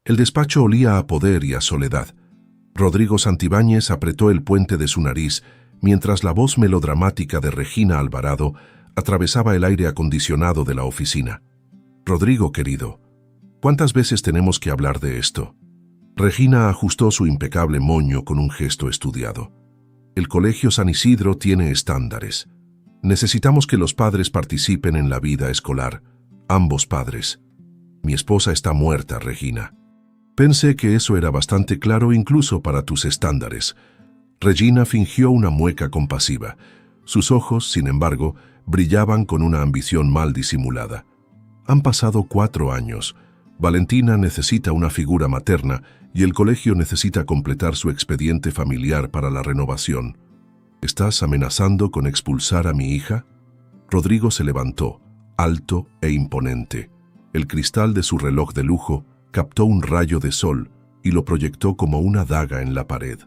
El despacho olía a poder y a soledad. Rodrigo Santibáñez apretó el puente de su nariz mientras la voz melodramática de Regina Alvarado atravesaba el aire acondicionado de la oficina. Rodrigo, querido, ¿cuántas veces tenemos que hablar de esto? Regina ajustó su impecable moño con un gesto estudiado. El Colegio San Isidro tiene estándares. Necesitamos que los padres participen en la vida escolar, ambos padres. Mi esposa está muerta, Regina. Pensé que eso era bastante claro incluso para tus estándares. Regina fingió una mueca compasiva. Sus ojos, sin embargo, brillaban con una ambición mal disimulada. Han pasado 4 años. Valentina necesita una figura materna y el colegio necesita completar su expediente familiar para la renovación. ¿Estás amenazando con expulsar a mi hija? Rodrigo se levantó, alto e imponente. El cristal de su reloj de lujo captó un rayo de sol y lo proyectó como una daga en la pared.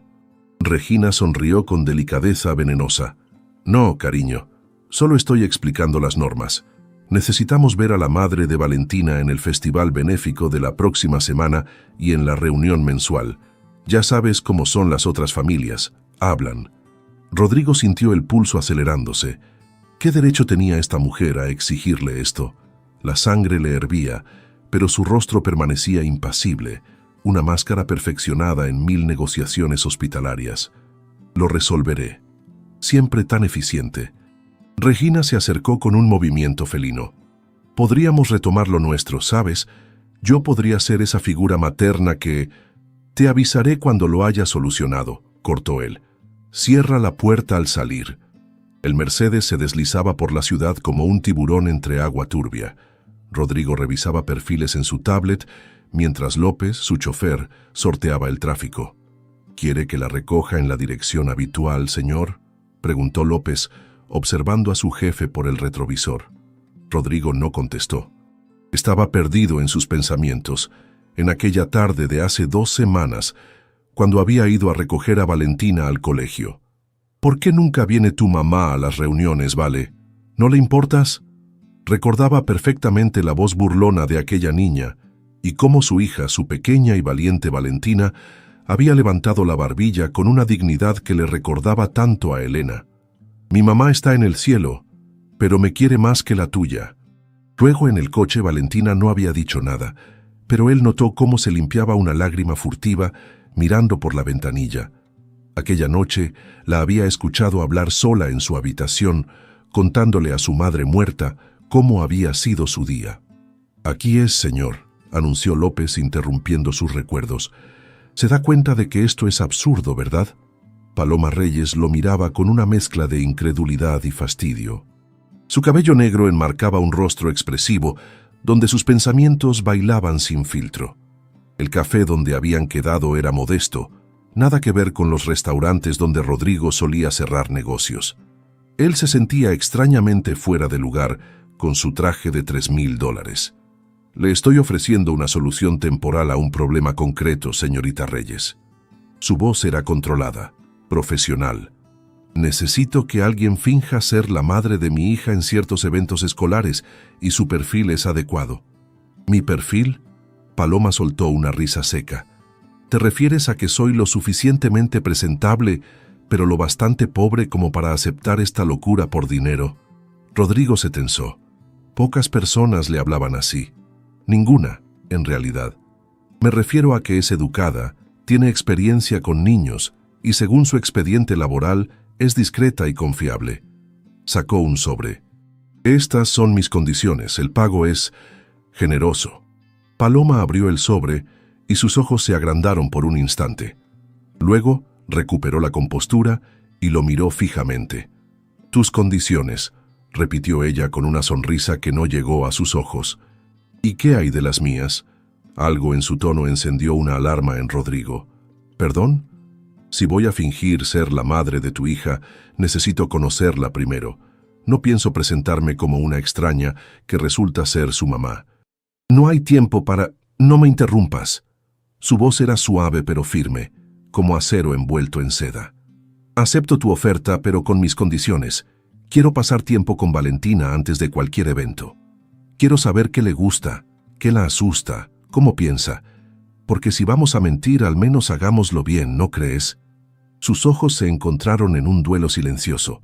Regina sonrió con delicadeza venenosa. No, cariño, solo estoy explicando las normas. Necesitamos ver a la madre de Valentina en el festival benéfico de la próxima semana y en la reunión mensual. Ya sabes cómo son las otras familias, hablan. Rodrigo sintió el pulso acelerándose. ¿Qué derecho tenía esta mujer a exigirle esto? La sangre le hervía, pero su rostro permanecía impasible, una máscara perfeccionada en 1000 negociaciones hospitalarias. Lo resolveré. Siempre tan eficiente. Regina se acercó con un movimiento felino. Podríamos retomar lo nuestro, ¿sabes? Yo podría ser esa figura materna que... Te avisaré cuando lo haya solucionado, cortó él. Cierra la puerta al salir. El Mercedes se deslizaba por la ciudad como un tiburón entre agua turbia. Rodrigo revisaba perfiles en su tablet, mientras López, su chofer, sorteaba el tráfico. ¿Quiere que la recoja en la dirección habitual, señor?, preguntó López, observando a su jefe por el retrovisor. Rodrigo no contestó. Estaba perdido en sus pensamientos, en aquella tarde de hace 2 semanas, cuando había ido a recoger a Valentina al colegio. ¿Por qué nunca viene tu mamá a las reuniones, Vale? ¿No le importas? Recordaba perfectamente la voz burlona de aquella niña y cómo su hija, su pequeña y valiente Valentina, había levantado la barbilla con una dignidad que le recordaba tanto a Elena. Mi mamá está en el cielo, pero me quiere más que la tuya. Luego en el coche Valentina no había dicho nada, pero él notó cómo se limpiaba una lágrima furtiva mirando por la ventanilla. Aquella noche la había escuchado hablar sola en su habitación, contándole a su madre muerta cómo había sido su día. Aquí es, señor, anunció López interrumpiendo sus recuerdos. Se da cuenta de que esto es absurdo, ¿verdad? Paloma Reyes lo miraba con una mezcla de incredulidad y fastidio. Su cabello negro enmarcaba un rostro expresivo, donde sus pensamientos bailaban sin filtro. El café donde habían quedado era modesto, nada que ver con los restaurantes donde Rodrigo solía cerrar negocios. Él se sentía extrañamente fuera de lugar con su traje de $3,000. Le estoy ofreciendo una solución temporal a un problema concreto, señorita Reyes. Su voz era controlada, profesional. Necesito que alguien finja ser la madre de mi hija en ciertos eventos escolares y su perfil es adecuado. ¿Mi perfil? Paloma soltó una risa seca. ¿Te refieres a que soy lo suficientemente presentable, pero lo bastante pobre como para aceptar esta locura por dinero? Rodrigo se tensó. Pocas personas le hablaban así. Ninguna, en realidad. Me refiero a que es educada, tiene experiencia con niños y según su expediente laboral es discreta y confiable. Sacó un sobre. Estas son mis condiciones, el pago es generoso. Paloma abrió el sobre y sus ojos se agrandaron por un instante. Luego recuperó la compostura y lo miró fijamente. Tus condiciones, repitió ella con una sonrisa que no llegó a sus ojos. ¿Y qué hay de las mías? Algo en su tono encendió una alarma en Rodrigo. ¿Perdón? Si voy a fingir ser la madre de tu hija, necesito conocerla primero. No pienso presentarme como una extraña que resulta ser su mamá. No hay tiempo para... No me interrumpas. Su voz era suave pero firme, como acero envuelto en seda. Acepto tu oferta, pero con mis condiciones. Quiero pasar tiempo con Valentina antes de cualquier evento. Quiero saber qué le gusta, qué la asusta, cómo piensa. Porque si vamos a mentir, al menos hagámoslo bien, ¿no crees? Sus ojos se encontraron en un duelo silencioso.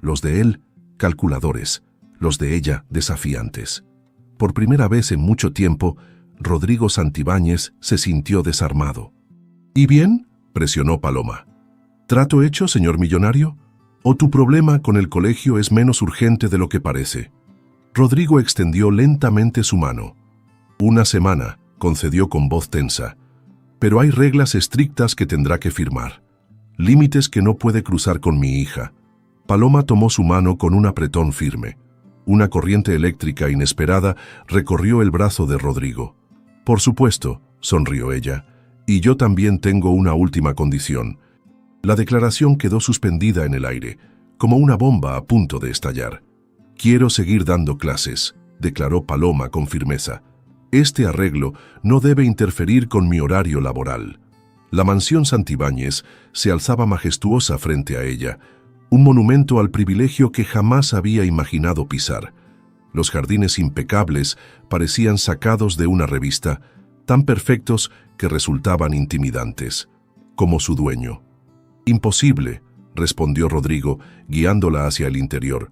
Los de él, calculadores. Los de ella, desafiantes. Por primera vez en mucho tiempo, Rodrigo Santibáñez se sintió desarmado. ¿Y bien?, presionó Paloma. ¿Trato hecho, señor millonario? ¿O tu problema con el colegio es menos urgente de lo que parece? Rodrigo extendió lentamente su mano. 1 semana, concedió con voz tensa. Pero hay reglas estrictas que tendrá que firmar. Límites que no puede cruzar con mi hija. Paloma tomó su mano con un apretón firme. Una corriente eléctrica inesperada recorrió el brazo de Rodrigo. Por supuesto, sonrió ella, y yo también tengo una última condición. La declaración quedó suspendida en el aire, como una bomba a punto de estallar. Quiero seguir dando clases, declaró Paloma con firmeza. Este arreglo no debe interferir con mi horario laboral. La mansión Santibáñez se alzaba majestuosa frente a ella, un monumento al privilegio que jamás había imaginado pisar. Los jardines impecables parecían sacados de una revista, tan perfectos que resultaban intimidantes, como su dueño. Imposible, respondió Rodrigo, guiándola hacia el interior.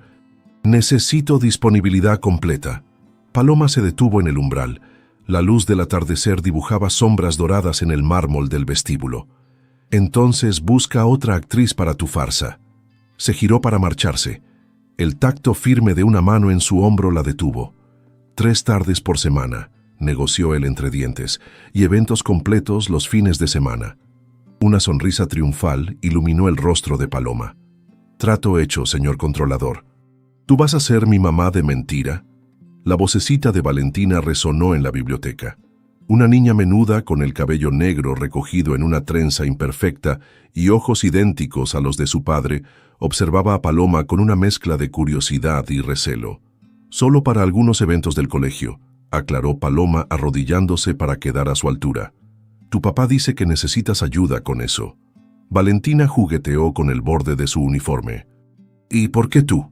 Necesito disponibilidad completa. Paloma se detuvo en el umbral. La luz del atardecer dibujaba sombras doradas en el mármol del vestíbulo. Entonces busca otra actriz para tu farsa. Se giró para marcharse. El tacto firme de una mano en su hombro la detuvo. 3 tardes por semana, negoció él entre dientes, y eventos completos los fines de semana. Una sonrisa triunfal iluminó el rostro de Paloma. Trato hecho, señor controlador. ¿Tú vas a ser mi mamá de mentira? La vocecita de Valentina resonó en la biblioteca. Una niña menuda con el cabello negro recogido en una trenza imperfecta y ojos idénticos a los de su padre, observaba a Paloma con una mezcla de curiosidad y recelo. Solo para algunos eventos del colegio, aclaró Paloma arrodillándose para quedar a su altura. Tu papá dice que necesitas ayuda con eso. Valentina jugueteó con el borde de su uniforme. ¿Y por qué tú?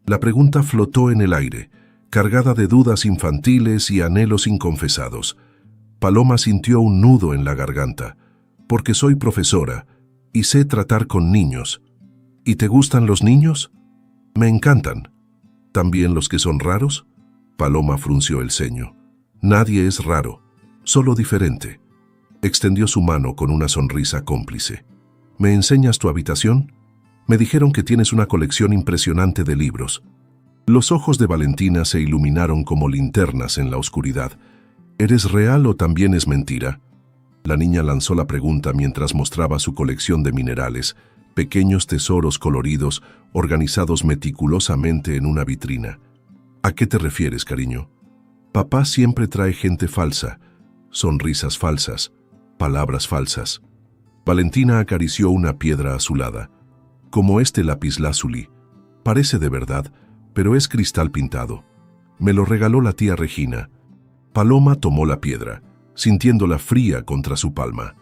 La pregunta flotó en el aire, cargada de dudas infantiles y anhelos inconfesados. Paloma sintió un nudo en la garganta. Porque soy profesora y sé tratar con niños. ¿Y te gustan los niños? Me encantan. ¿También los que son raros? Paloma frunció el ceño. Nadie es raro, solo diferente. Extendió su mano con una sonrisa cómplice. ¿Me enseñas tu habitación? Me dijeron que tienes una colección impresionante de libros. Los ojos de Valentina se iluminaron como linternas en la oscuridad. ¿Eres real o también es mentira? La niña lanzó la pregunta mientras mostraba su colección de minerales, pequeños tesoros coloridos organizados meticulosamente en una vitrina. ¿A qué te refieres, cariño? Papá siempre trae gente falsa, sonrisas falsas, palabras falsas. Valentina acarició una piedra azulada. Como este lapislázuli. Parece de verdad, pero es cristal pintado. Me lo regaló la tía Regina. Paloma tomó la piedra, sintiéndola fría contra su palma.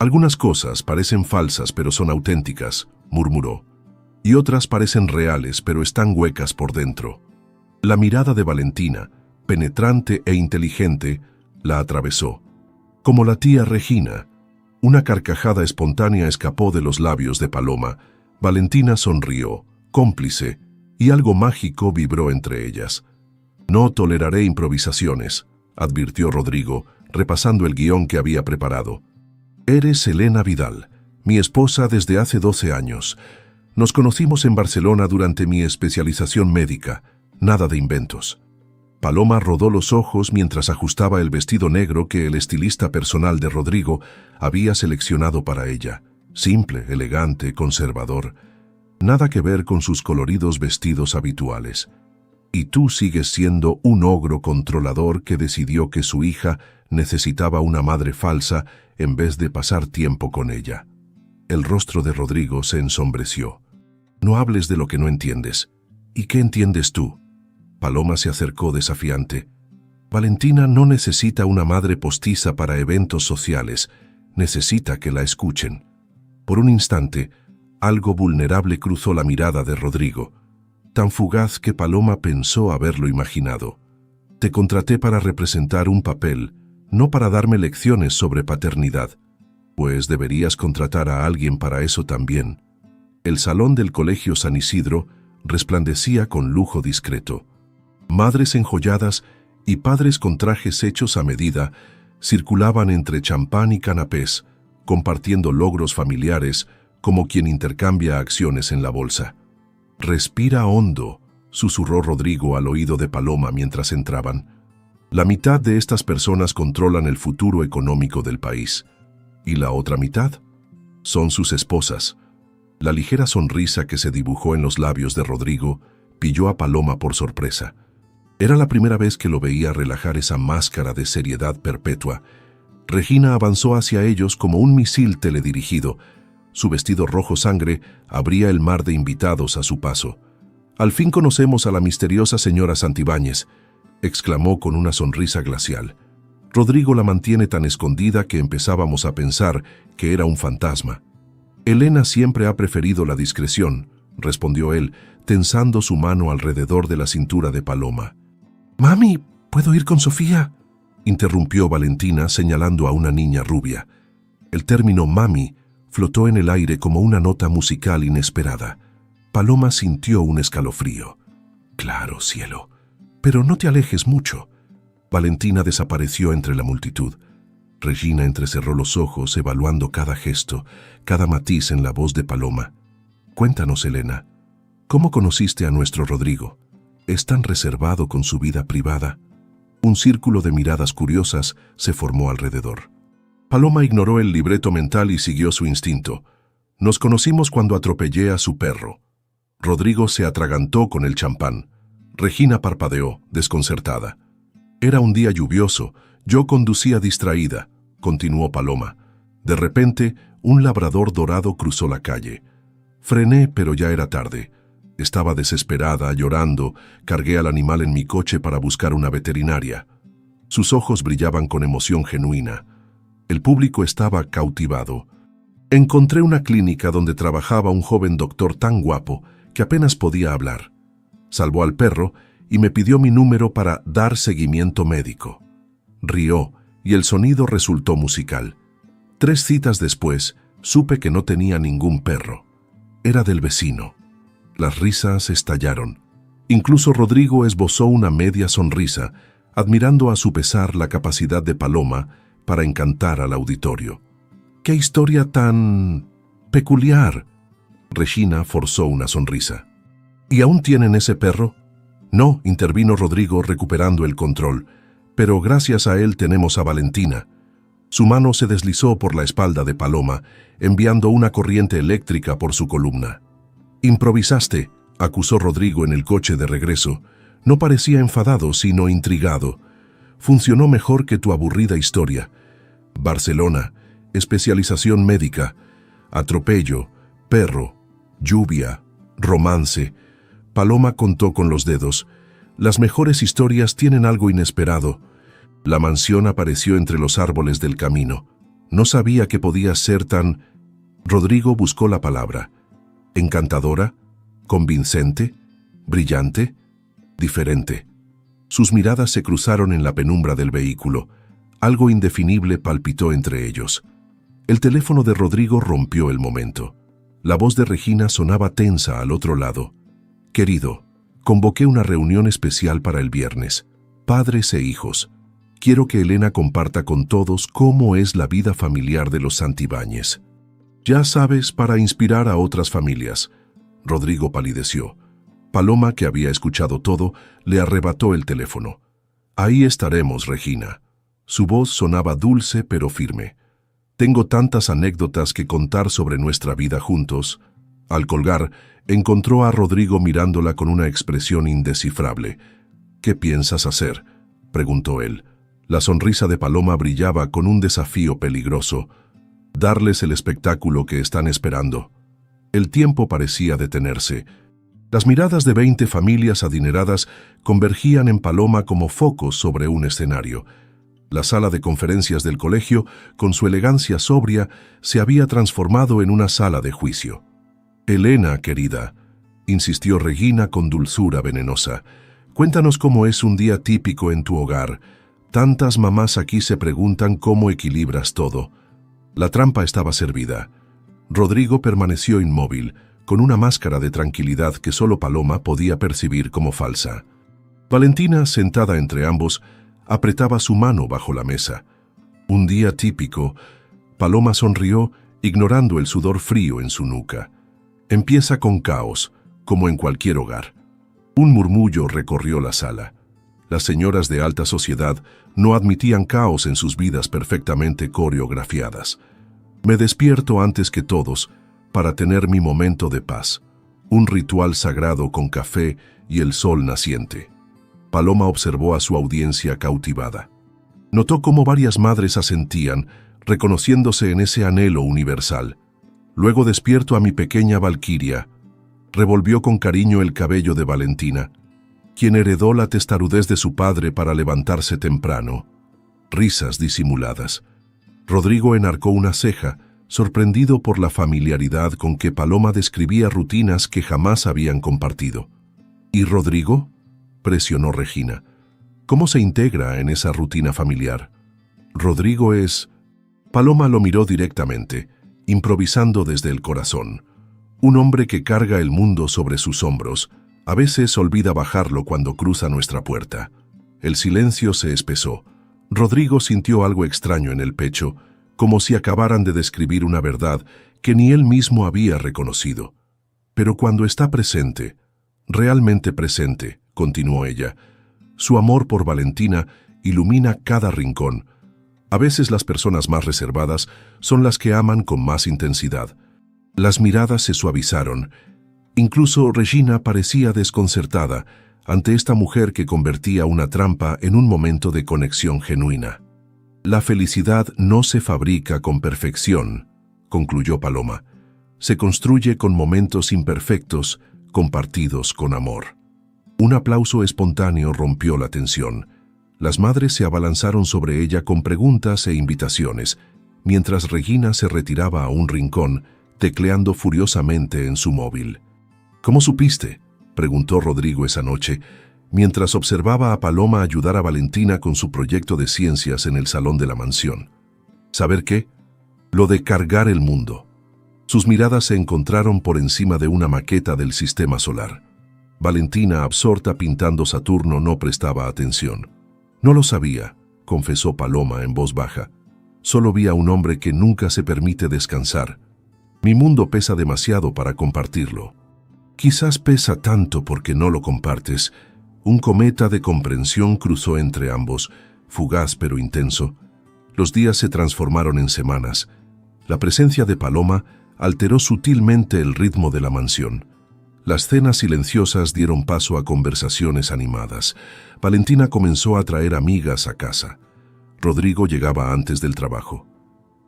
Algunas cosas parecen falsas pero son auténticas, murmuró. Y otras parecen reales pero están huecas por dentro. La mirada de Valentina, penetrante e inteligente, la atravesó. Como la tía Regina. Una carcajada espontánea escapó de los labios de Paloma. Valentina sonrió, cómplice, y algo mágico vibró entre ellas. No toleraré improvisaciones, advirtió Rodrigo, repasando el guión que había preparado. Eres Elena Vidal, mi esposa desde hace 12 años. Nos conocimos en Barcelona durante mi especialización médica. Nada de inventos. Paloma rodó los ojos mientras ajustaba el vestido negro que el estilista personal de Rodrigo había seleccionado para ella. Simple, elegante, conservador. Nada que ver con sus coloridos vestidos habituales. Y tú sigues siendo un ogro controlador que decidió que su hija necesitaba una madre falsa en vez de pasar tiempo con ella. El rostro de Rodrigo se ensombreció. No hables de lo que no entiendes. ¿Y qué entiendes tú? Paloma se acercó desafiante. Valentina no necesita una madre postiza para eventos sociales. Necesita que la escuchen. Por un instante, algo vulnerable cruzó la mirada de Rodrigo. Tan fugaz que Paloma pensó haberlo imaginado. Te contraté para representar un papel, no para darme lecciones sobre paternidad, pues deberías contratar a alguien para eso también. El salón del Colegio San Isidro resplandecía con lujo discreto. Madres enjolladas y padres con trajes hechos a medida circulaban entre champán y canapés, compartiendo logros familiares como quien intercambia acciones en la bolsa. «Respira hondo», susurró Rodrigo al oído de Paloma mientras entraban. «La mitad de estas personas controlan el futuro económico del país. ¿Y la otra mitad? Son sus esposas». La ligera sonrisa que se dibujó en los labios de Rodrigo pilló a Paloma por sorpresa. Era la primera vez que lo veía relajar esa máscara de seriedad perpetua. Regina avanzó hacia ellos como un misil teledirigido. Su vestido rojo sangre abría el mar de invitados a su paso. «Al fin conocemos a la misteriosa señora Santibáñez», exclamó con una sonrisa glacial. «Rodrigo la mantiene tan escondida que empezábamos a pensar que era un fantasma». «Elena siempre ha preferido la discreción», respondió él, tensando su mano alrededor de la cintura de Paloma. «Mami, ¿puedo ir con Sofía?», interrumpió Valentina señalando a una niña rubia. El término mami flotó en el aire como una nota musical inesperada. Paloma sintió un escalofrío. «Claro, cielo, pero no te alejes mucho». Valentina desapareció entre la multitud. Regina entrecerró los ojos evaluando cada gesto, cada matiz en la voz de Paloma. «Cuéntanos, Elena, ¿cómo conociste a nuestro Rodrigo? ¿Es tan reservado con su vida privada?» Un círculo de miradas curiosas se formó alrededor. Paloma ignoró el libreto mental y siguió su instinto. «Nos conocimos cuando atropellé a su perro». Rodrigo se atragantó con el champán. Regina parpadeó, desconcertada. «Era un día lluvioso. Yo conducía distraída», continuó Paloma. «De repente, un labrador dorado cruzó la calle. Frené, pero ya era tarde. Estaba desesperada, llorando. Cargué al animal en mi coche para buscar una veterinaria». Sus ojos brillaban con emoción genuina. El público estaba cautivado. «Encontré una clínica donde trabajaba un joven doctor tan guapo que apenas podía hablar. Salvó al perro y me pidió mi número para dar seguimiento médico». Rió y el sonido resultó musical. 3 citas después, supe que no tenía ningún perro. Era del vecino. Las risas estallaron. Incluso Rodrigo esbozó una media sonrisa, admirando a su pesar la capacidad de Paloma para encantar al auditorio. «¡Qué historia tan peculiar!» Regina forzó una sonrisa. «¿Y aún tienen ese perro?» «No», intervino Rodrigo recuperando el control. «Pero gracias a él tenemos a Valentina». Su mano se deslizó por la espalda de Paloma, enviando una corriente eléctrica por su columna. «Improvisaste», acusó Rodrigo en el coche de regreso. No parecía enfadado, sino intrigado. «Funcionó mejor que tu aburrida historia. Barcelona, especialización médica, atropello, perro, lluvia, romance». Paloma contó con los dedos. «Las mejores historias tienen algo inesperado». La mansión apareció entre los árboles del camino. No sabía que podía ser tan... Rodrigo buscó la palabra. ¿Encantadora? ¿Convincente? ¿Brillante? ¿Diferente? Sus miradas se cruzaron en la penumbra del vehículo. Algo indefinible palpitó entre ellos. El teléfono de Rodrigo rompió el momento. La voz de Regina sonaba tensa al otro lado. «Querido, convoqué una reunión especial para el viernes. Padres e hijos. Quiero que Elena comparta con todos cómo es la vida familiar de los Santibáñez. Ya sabes, para inspirar a otras familias». Rodrigo palideció. Paloma, que había escuchado todo, le arrebató el teléfono. «Ahí estaremos, Regina». Su voz sonaba dulce pero firme. «Tengo tantas anécdotas que contar sobre nuestra vida juntos». Al colgar, encontró a Rodrigo mirándola con una expresión indescifrable. «¿Qué piensas hacer?», preguntó él. La sonrisa de Paloma brillaba con un desafío peligroso. «Darles el espectáculo que están esperando». El tiempo parecía detenerse. Las miradas de 20 familias adineradas convergían en Paloma como focos sobre un escenario. La sala de conferencias del colegio, con su elegancia sobria, se había transformado en una sala de juicio. «Elena, querida», insistió Regina con dulzura venenosa, «cuéntanos cómo es un día típico en tu hogar. Tantas mamás aquí se preguntan cómo equilibras todo. La trampa estaba servida. Rodrigo permaneció inmóvil, con una máscara de tranquilidad que solo Paloma podía percibir como falsa. Valentina, sentada entre ambos, apretaba su mano bajo la mesa. Un día típico. Paloma sonrió, ignorando el sudor frío en su nuca. Empieza con caos, como en cualquier hogar. Un murmullo recorrió la sala. Las señoras de alta sociedad no admitían caos en sus vidas perfectamente coreografiadas. Me despierto antes que todos para tener mi momento de paz, un ritual sagrado con café y el sol naciente. Paloma observó a su audiencia cautivada. Notó cómo varias madres asentían, reconociéndose en ese anhelo universal. Luego despierto a mi pequeña Valquiria. Revolvió con cariño el cabello de Valentina, quien heredó la testarudez de su padre para levantarse temprano. Risas disimuladas. Rodrigo enarcó una ceja, sorprendido por la familiaridad con que Paloma describía rutinas que jamás habían compartido. ¿Y Rodrigo?, presionó Regina. ¿Cómo se integra en esa rutina familiar? Rodrigo es... Paloma lo miró directamente, improvisando desde el corazón. Un hombre que carga el mundo sobre sus hombros, a veces olvida bajarlo cuando cruza nuestra puerta. El silencio se espesó. Rodrigo sintió algo extraño en el pecho, como si acabaran de describir una verdad que ni él mismo había reconocido. Pero cuando está presente, realmente presente, continuó ella, su amor por Valentina ilumina cada rincón. A veces las personas más reservadas son las que aman con más intensidad. Las miradas se suavizaron. Incluso Regina parecía desconcertada ante esta mujer que convertía una trampa en un momento de conexión genuina. La felicidad no se fabrica con perfección, concluyó Paloma. Se construye con momentos imperfectos, compartidos con amor. Un aplauso espontáneo rompió la tensión. Las madres se abalanzaron sobre ella con preguntas e invitaciones, mientras Regina se retiraba a un rincón, tecleando furiosamente en su móvil. ¿Cómo supiste?, preguntó Rodrigo esa noche, mientras observaba a Paloma ayudar a Valentina con su proyecto de ciencias en el salón de la mansión. ¿Saber qué? Lo de cargar el mundo. Sus miradas se encontraron por encima de una maqueta del sistema solar. Valentina, absorta pintando Saturno, no prestaba atención. No lo sabía, confesó Paloma en voz baja. Solo vi a un hombre que nunca se permite descansar. Mi mundo pesa demasiado para compartirlo. Quizás pesa tanto porque no lo compartes. Un cometa de comprensión cruzó entre ambos, fugaz pero intenso. Los días se transformaron en semanas. La presencia de Paloma alteró sutilmente el ritmo de la mansión. Las cenas silenciosas dieron paso a conversaciones animadas. Valentina comenzó a traer amigas a casa. Rodrigo llegaba antes del trabajo.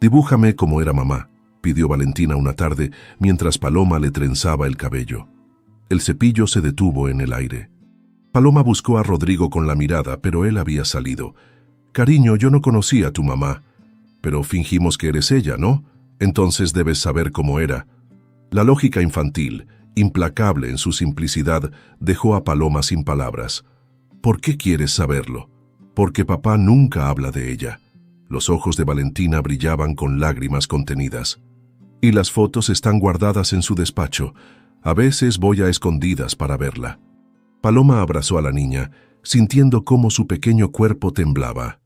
«Dibújame cómo era mamá», pidió Valentina una tarde mientras Paloma le trenzaba el cabello. El cepillo se detuvo en el aire. Paloma buscó a Rodrigo con la mirada, pero él había salido. «Cariño, yo no conocía a tu mamá. Pero fingimos que eres ella, ¿no? Entonces debes saber cómo era». La lógica infantil, implacable en su simplicidad, dejó a Paloma sin palabras. «¿Por qué quieres saberlo?» «Porque papá nunca habla de ella». Los ojos de Valentina brillaban con lágrimas contenidas. «Y las fotos están guardadas en su despacho. A veces voy a escondidas para verla». Paloma abrazó a la niña, sintiendo cómo su pequeño cuerpo temblaba.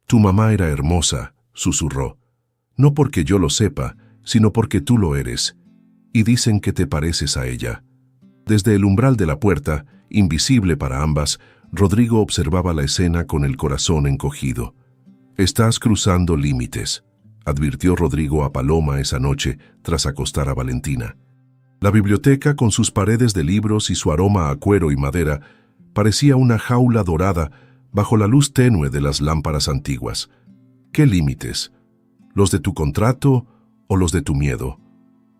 «Tu mamá era hermosa», susurró. «No porque yo lo sepa, sino porque tú lo eres. Y dicen que te pareces a ella». Desde el umbral de la puerta, invisible para ambas, Rodrigo observaba la escena con el corazón encogido. «Estás cruzando límites», advirtió Rodrigo a Paloma esa noche tras acostar a Valentina. La biblioteca, con sus paredes de libros y su aroma a cuero y madera, parecía una jaula dorada bajo la luz tenue de las lámparas antiguas. ¿Qué límites? ¿Los de tu contrato o los de tu miedo?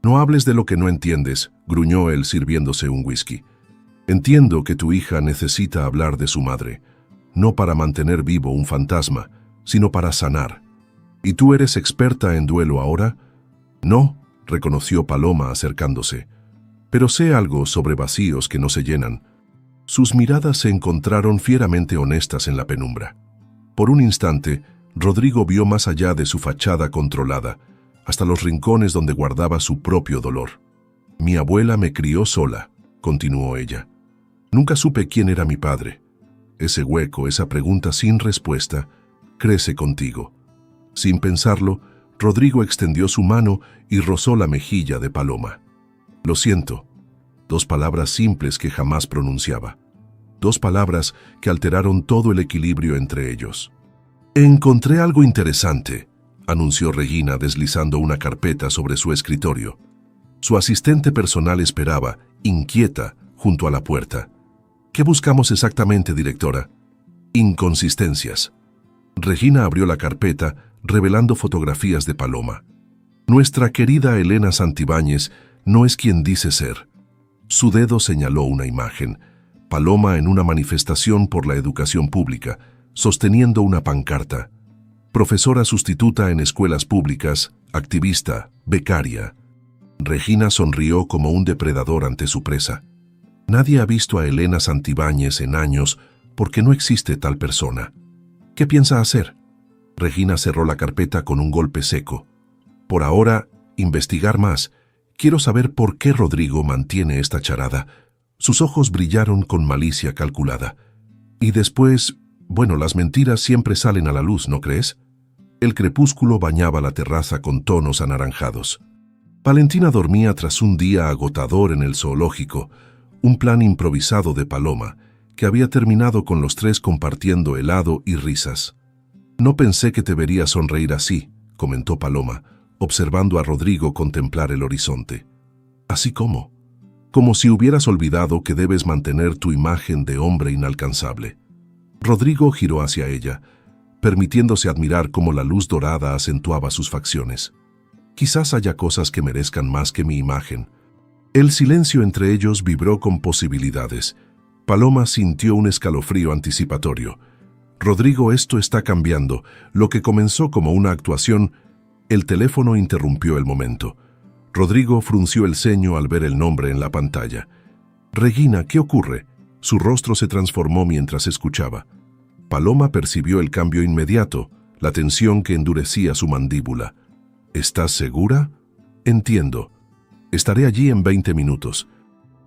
«No hables de lo que no entiendes», gruñó él sirviéndose un whisky. «Entiendo que tu hija necesita hablar de su madre, no para mantener vivo un fantasma, sino para sanar. ¿Y tú eres experta en duelo ahora?» «No», reconoció Paloma acercándose. «Pero sé algo sobre vacíos que no se llenan». Sus miradas se encontraron fieramente honestas en la penumbra. Por un instante, Rodrigo vio más allá de su fachada controlada, hasta los rincones donde guardaba su propio dolor. «Mi abuela me crió sola», continuó ella. «Nunca supe quién era mi padre. Ese hueco, esa pregunta sin respuesta, crece contigo». Sin pensarlo, Rodrigo extendió su mano y rozó la mejilla de Paloma. «Lo siento». 2 palabras simples que jamás pronunciaba. 2 palabras que alteraron todo el equilibrio entre ellos. «Encontré algo interesante», anunció Regina deslizando una carpeta sobre su escritorio. Su asistente personal esperaba, inquieta, junto a la puerta. «¿Qué buscamos exactamente, directora?» «Inconsistencias». Regina abrió la carpeta, revelando fotografías de Paloma. «Nuestra querida Elena Santibáñez no es quien dice ser». Su dedo señaló una imagen. Paloma en una manifestación por la educación pública, sosteniendo una pancarta. Profesora sustituta en escuelas públicas, activista, becaria. Regina sonrió como un depredador ante su presa. Nadie ha visto a Elena Santibáñez en años porque no existe tal persona. ¿Qué piensa hacer? Regina cerró la carpeta con un golpe seco. Por ahora, investigar más. Quiero saber por qué Rodrigo mantiene esta charada. Sus ojos brillaron con malicia calculada. Y después, bueno, las mentiras siempre salen a la luz, ¿no crees? El crepúsculo bañaba la terraza con tonos anaranjados. Valentina dormía tras un día agotador en el zoológico, un plan improvisado de Paloma, que había terminado con los 3 compartiendo helado y risas. «No pensé que te vería sonreír así», comentó Paloma, observando a Rodrigo contemplar el horizonte. «¿Así cómo?» «Como si hubieras olvidado que debes mantener tu imagen de hombre inalcanzable». Rodrigo giró hacia ella, permitiéndose admirar cómo la luz dorada acentuaba sus facciones. «Quizás haya cosas que merezcan más que mi imagen». El silencio entre ellos vibró con posibilidades. Paloma sintió un escalofrío anticipatorio. «Rodrigo, esto está cambiando. Lo que comenzó como una actuación». El teléfono interrumpió el momento. Rodrigo frunció el ceño al ver el nombre en la pantalla. «Regina, ¿qué ocurre?» Su rostro se transformó mientras escuchaba. Paloma percibió el cambio inmediato, la tensión que endurecía su mandíbula. «¿Estás segura?» «Entiendo. Estaré allí en 20 minutos».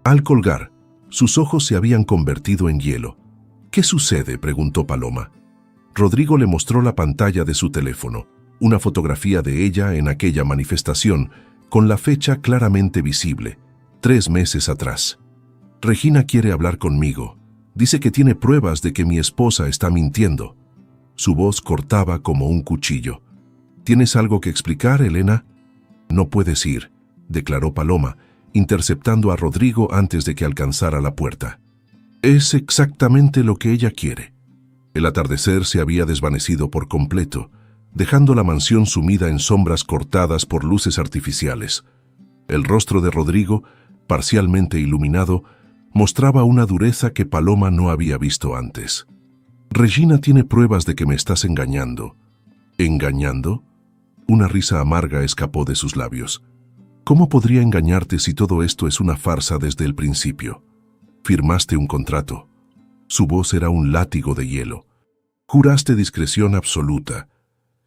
Al colgar, sus ojos se habían convertido en hielo. «¿Qué sucede?», preguntó Paloma. Rodrigo le mostró la pantalla de su teléfono, una fotografía de ella en aquella manifestación, con la fecha claramente visible, 3 meses atrás. «Regina quiere hablar conmigo. Dice que tiene pruebas de que mi esposa está mintiendo». Su voz cortaba como un cuchillo. «¿Tienes algo que explicar, Elena?» «No puedes ir», declaró Paloma, interceptando a Rodrigo antes de que alcanzara la puerta. «Es exactamente lo que ella quiere». El atardecer se había desvanecido por completo, dejando la mansión sumida en sombras cortadas por luces artificiales. El rostro de Rodrigo, parcialmente iluminado, mostraba una dureza que Paloma no había visto antes. «Regina tiene pruebas de que me estás engañando». «¿Engañando?» Una risa amarga escapó de sus labios. «¿Cómo podría engañarte si todo esto es una farsa desde el principio? Firmaste un contrato». Su voz era un látigo de hielo. «Juraste discreción absoluta».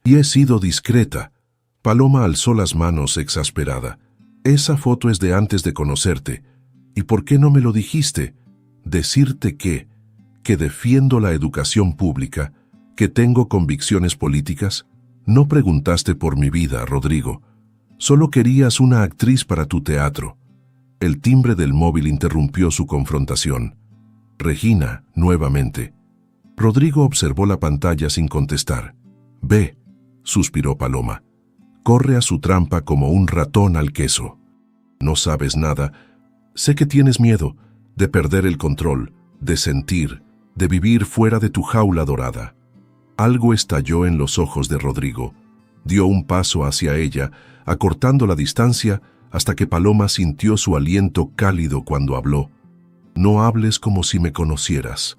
«Y he sido discreta». Paloma alzó las manos exasperada. «Esa foto es de antes de conocerte. ¿Y por qué no me lo dijiste? Decirte que defiendo la educación pública, que tengo convicciones políticas. No preguntaste por mi vida, Rodrigo. Solo querías una actriz para tu teatro». El timbre del móvil interrumpió su confrontación. «Regina», nuevamente. Rodrigo observó la pantalla sin contestar. «Ve», suspiró Paloma. «Corre a su trampa como un ratón al queso. No sabes nada. Sé que tienes miedo de perder el control, de sentir, de vivir fuera de tu jaula dorada». Algo estalló en los ojos de Rodrigo. Dio un paso hacia ella, acortando la distancia hasta que Paloma sintió su aliento cálido cuando habló. «No hables como si me conocieras.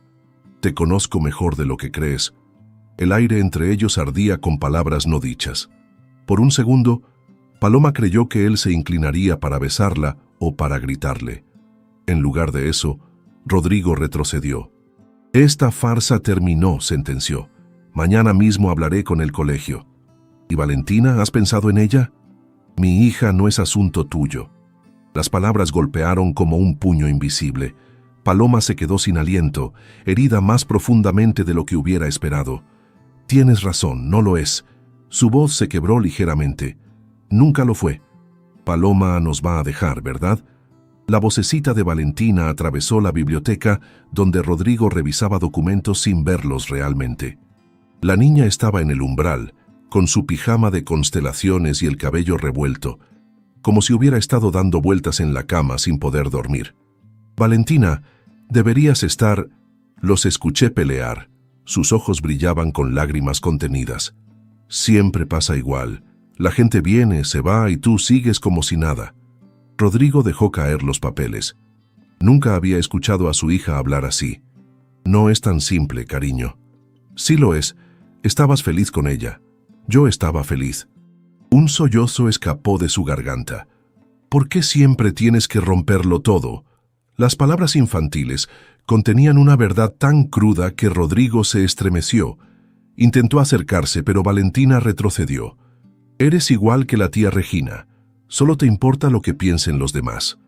Te conozco mejor de lo que crees». El aire entre ellos ardía con palabras no dichas. Por un segundo, Paloma creyó que él se inclinaría para besarla o para gritarle. En lugar de eso, Rodrigo retrocedió. «Esta farsa terminó», sentenció. Mañana mismo hablaré con el colegio. ¿Y Valentina, has pensado en ella? Mi hija no es asunto tuyo. Las palabras golpearon como un puño invisible. Paloma se quedó sin aliento, herida más profundamente de lo que hubiera esperado. Tienes razón, no lo es. Su voz se quebró ligeramente. Nunca lo fue. Paloma nos va a dejar, ¿verdad? La vocecita de Valentina atravesó la biblioteca donde Rodrigo revisaba documentos sin verlos realmente. La niña estaba en el umbral, con su pijama de constelaciones y el cabello revuelto, como si hubiera estado dando vueltas en la cama sin poder dormir. Valentina, deberías estar... Los escuché pelear. Sus ojos brillaban con lágrimas contenidas. Siempre pasa igual. La gente viene, se va y tú sigues como si nada. Rodrigo dejó caer los papeles. Nunca había escuchado a su hija hablar así. No es tan simple, cariño. Sí lo es. Estabas feliz con ella. Yo estaba feliz. Un sollozo escapó de su garganta. ¿Por qué siempre tienes que romperlo todo? Las palabras infantiles contenían una verdad tan cruda que Rodrigo se estremeció. Intentó acercarse, pero Valentina retrocedió. Eres igual que la tía Regina. Solo te importa lo que piensen los demás.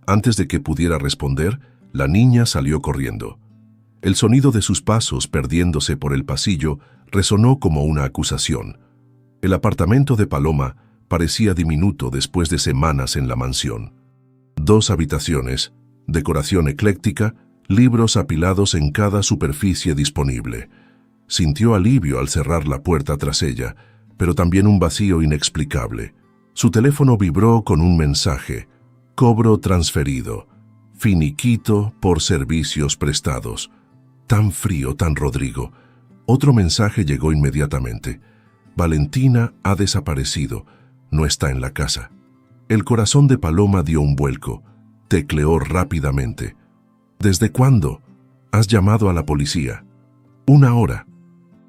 Antes de que pudiera responder, la niña salió corriendo. El sonido de sus pasos perdiéndose por el pasillo resonó como una acusación. El apartamento de Paloma parecía diminuto después de semanas en la mansión. 2 habitaciones, decoración ecléctica, libros apilados en cada superficie disponible. Sintió alivio al cerrar la puerta tras ella, pero también un vacío inexplicable. Su teléfono vibró con un mensaje: cobro transferido, finiquito por servicios prestados. Tan frío, tan Rodrigo. Otro mensaje llegó inmediatamente. Valentina ha desaparecido, no está en la casa. El corazón de Paloma dio un vuelco, tecleó rápidamente. ¿Desde cuándo? ¿Has llamado a la policía? 1 hora.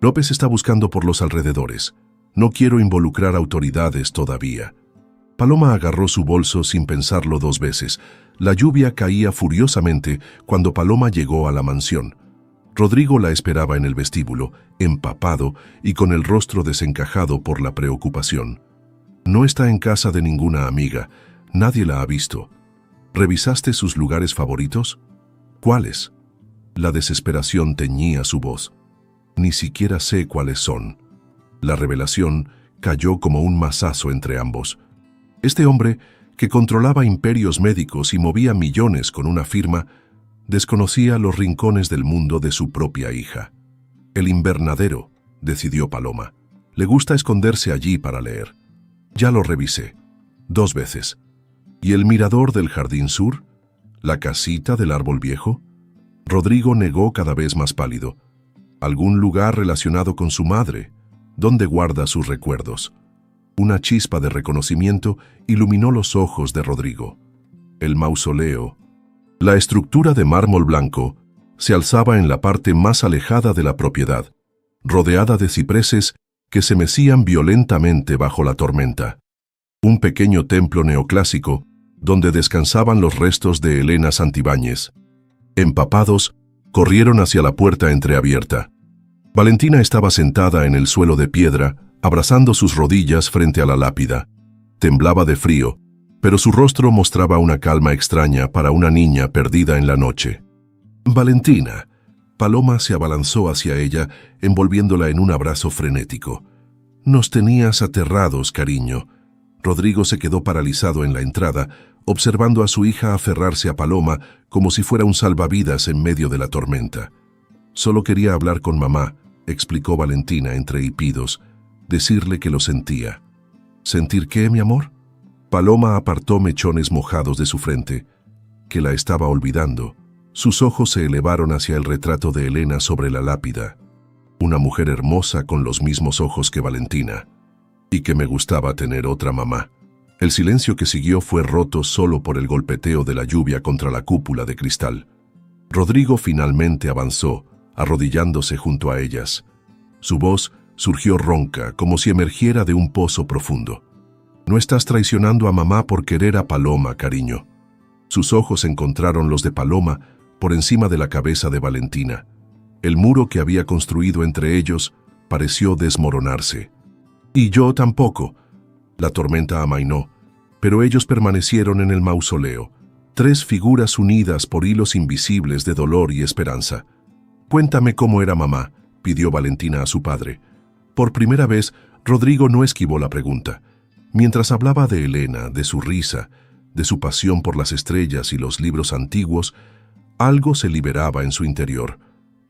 López está buscando por los alrededores. No quiero involucrar autoridades todavía. Paloma agarró su bolso sin pensarlo 2 veces. La lluvia caía furiosamente cuando Paloma llegó a la mansión. Rodrigo la esperaba en el vestíbulo, empapado y con el rostro desencajado por la preocupación. No está en casa de ninguna amiga. Nadie la ha visto. ¿Revisaste sus lugares favoritos? ¿Cuáles? La desesperación teñía su voz. Ni siquiera sé cuáles son. La revelación cayó como un mazazo entre ambos. Este hombre, que controlaba imperios médicos y movía millones con una firma, desconocía los rincones del mundo de su propia hija. El invernadero, decidió Paloma. Le gusta esconderse allí para leer. Ya lo revisé. 2 veces. ¿Y el mirador del jardín sur? ¿La casita del árbol viejo? Rodrigo negó cada vez más pálido. ¿Algún lugar relacionado con su madre? ¿Dónde guarda sus recuerdos? Una chispa de reconocimiento iluminó los ojos de Rodrigo. El mausoleo. La estructura de mármol blanco se alzaba en la parte más alejada de la propiedad, rodeada de cipreses que se mecían violentamente bajo la tormenta. Un pequeño templo neoclásico donde descansaban los restos de Elena Santibáñez. Empapados, corrieron hacia la puerta entreabierta. Valentina estaba sentada en el suelo de piedra, abrazando sus rodillas frente a la lápida. Temblaba de frío, pero su rostro mostraba una calma extraña para una niña perdida en la noche. Valentina. Paloma se abalanzó hacia ella, envolviéndola en un abrazo frenético. Nos tenías aterrados, cariño. Rodrigo se quedó paralizado en la entrada, observando a su hija aferrarse a Paloma como si fuera un salvavidas en medio de la tormenta. Solo quería hablar con mamá, explicó Valentina entre hipidos, decirle que lo sentía. ¿Sentir qué, mi amor? Paloma apartó mechones mojados de su frente, que la estaba olvidando. Sus ojos se elevaron hacia el retrato de Elena sobre la lápida. Una mujer hermosa con los mismos ojos que Valentina. Y que me gustaba tener otra mamá. El silencio que siguió fue roto solo por el golpeteo de la lluvia contra la cúpula de cristal. Rodrigo finalmente avanzó, arrodillándose junto a ellas. Su voz surgió ronca, como si emergiera de un pozo profundo. No estás traicionando a mamá por querer a Paloma, cariño. Sus ojos encontraron los de Paloma por encima de la cabeza de Valentina. El muro que había construido entre ellos pareció desmoronarse. Y yo tampoco. La tormenta amainó, pero ellos permanecieron en el mausoleo, 3 figuras unidas por hilos invisibles de dolor y esperanza. «Cuéntame cómo era mamá», pidió Valentina a su padre. Por primera vez, Rodrigo no esquivó la pregunta. Mientras hablaba de Elena, de su risa, de su pasión por las estrellas y los libros antiguos, algo se liberaba en su interior.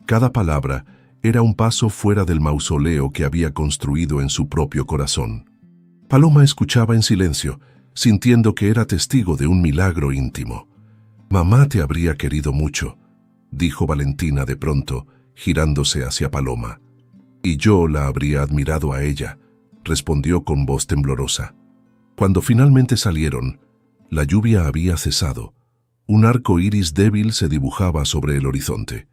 Cada palabra era un paso fuera del mausoleo que había construido en su propio corazón. Paloma escuchaba en silencio, sintiendo que era testigo de un milagro íntimo. «Mamá te habría querido mucho», dijo Valentina de pronto, girándose hacia Paloma. «Y yo la habría admirado a ella», respondió con voz temblorosa. Cuando finalmente salieron, la lluvia había cesado. Un arco iris débil se dibujaba sobre el horizonte.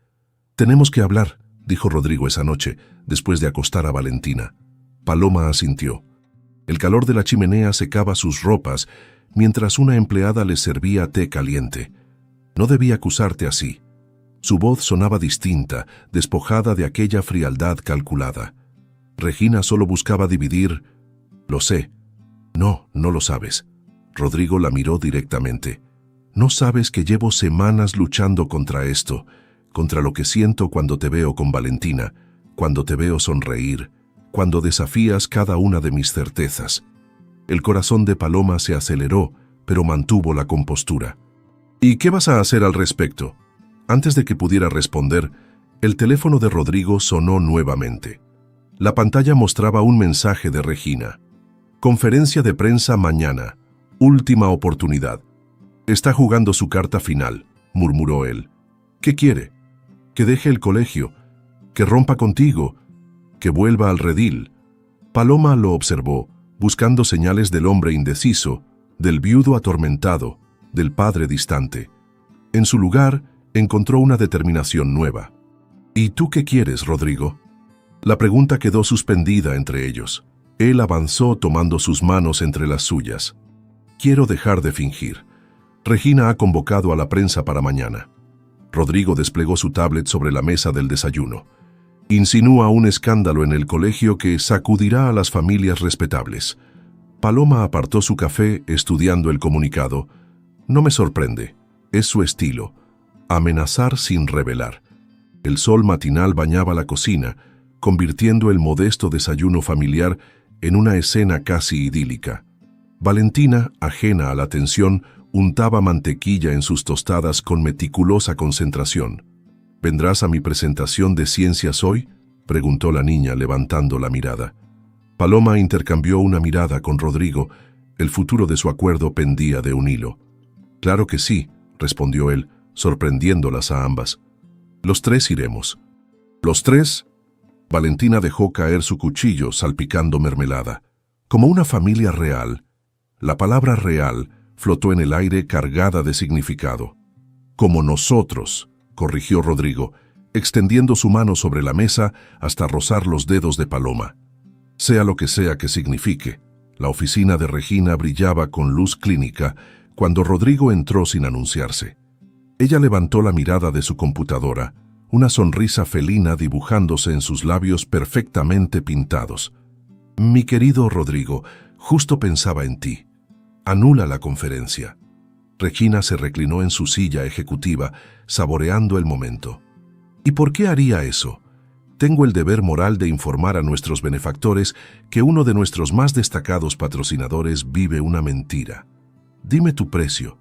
«Tenemos que hablar», dijo Rodrigo esa noche, después de acostar a Valentina. Paloma asintió. El calor de la chimenea secaba sus ropas, mientras una empleada le servía té caliente. No debía acusarte así. Su voz sonaba distinta, despojada de aquella frialdad calculada. Regina solo buscaba dividir. «Lo sé». «No, no lo sabes». Rodrigo la miró directamente. «No sabes que llevo semanas luchando contra esto, contra lo que siento cuando te veo con Valentina, cuando te veo sonreír, cuando desafías cada una de mis certezas». El corazón de Paloma se aceleró, pero mantuvo la compostura. «¿Y qué vas a hacer al respecto?». Antes de que pudiera responder, el teléfono de Rodrigo sonó nuevamente. La pantalla mostraba un mensaje de Regina. «Conferencia de prensa mañana. Última oportunidad». «Está jugando su carta final», murmuró él. «¿Qué quiere? Que deje el colegio, que rompa contigo, que vuelva al redil». Paloma lo observó, buscando señales del hombre indeciso, del viudo atormentado, del padre distante. En su lugar, encontró una determinación nueva. «¿Y tú qué quieres, Rodrigo?». La pregunta quedó suspendida entre ellos. Él avanzó tomando sus manos entre las suyas. «Quiero dejar de fingir. Regina ha convocado a la prensa para mañana». Rodrigo desplegó su tablet sobre la mesa del desayuno. «Insinúa un escándalo en el colegio que sacudirá a las familias respetables». Paloma apartó su café estudiando el comunicado. «No me sorprende. Es su estilo. Amenazar sin revelar». El sol matinal bañaba la cocina, convirtiendo el modesto desayuno familiar en una escena casi idílica. Valentina, ajena a la tensión, untaba mantequilla en sus tostadas con meticulosa concentración. «¿Vendrás a mi presentación de ciencias hoy?», preguntó la niña levantando la mirada. Paloma intercambió una mirada con Rodrigo. El futuro de su acuerdo pendía de un hilo. «Claro que sí», respondió él, sorprendiéndolas a ambas. «Los 3 iremos». «¿Los 3? Valentina dejó caer su cuchillo salpicando mermelada. Como una familia real. La palabra real flotó en el aire cargada de significado. «Como nosotros», corrigió Rodrigo, extendiendo su mano sobre la mesa hasta rozar los dedos de Paloma. Sea lo que sea que signifique, la oficina de Regina brillaba con luz clínica cuando Rodrigo entró sin anunciarse. Ella levantó la mirada de su computadora, una sonrisa felina dibujándose en sus labios perfectamente pintados. «Mi querido Rodrigo, justo pensaba en ti. Anula la conferencia». Regina se reclinó en su silla ejecutiva, saboreando el momento. «¿Y por qué haría eso? Tengo el deber moral de informar a nuestros benefactores que uno de nuestros más destacados patrocinadores vive una mentira. Dime tu precio».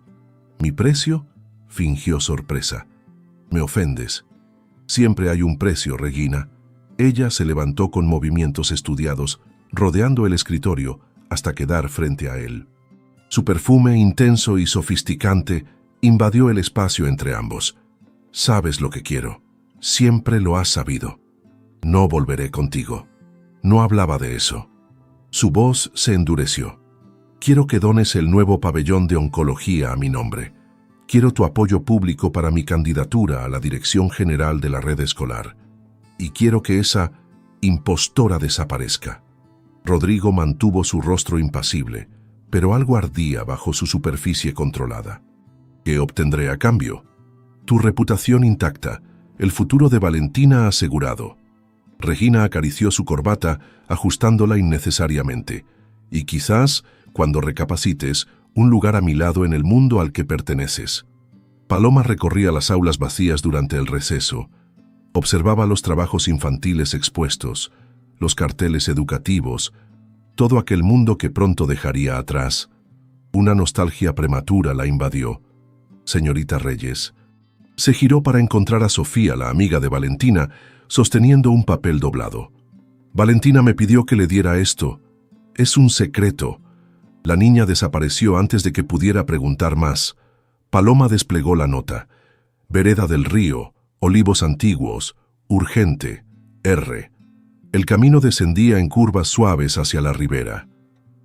«¿Mi precio?», fingió sorpresa. «Me ofendes. Siempre hay un precio, Regina». Ella se levantó con movimientos estudiados, rodeando el escritorio hasta quedar frente a él. Su perfume intenso y sofisticante invadió el espacio entre ambos. «Sabes lo que quiero. Siempre lo has sabido. No volveré contigo». No hablaba de eso. Su voz se endureció. «Quiero que dones el nuevo pabellón de oncología a mi nombre. Quiero tu apoyo público para mi candidatura a la dirección general de la red escolar. Y quiero que esa impostora desaparezca». Rodrigo mantuvo su rostro impasible, pero algo ardía bajo su superficie controlada. «¿Qué obtendré a cambio?». «Tu reputación intacta, el futuro de Valentina asegurado». Regina acarició su corbata, ajustándola innecesariamente. Y quizás, cuando recapacites, un lugar a mi lado en el mundo al que perteneces. Paloma recorría las aulas vacías durante el receso. Observaba los trabajos infantiles expuestos, los carteles educativos, todo aquel mundo que pronto dejaría atrás. Una nostalgia prematura la invadió. Señorita Reyes. Se giró para encontrar a Sofía, la amiga de Valentina, sosteniendo un papel doblado. Valentina me pidió que le diera esto. Es un secreto. La niña desapareció antes de que pudiera preguntar más. Paloma desplegó la nota. Vereda del Río, Olivos Antiguos, urgente, R. El camino descendía en curvas suaves hacia la ribera.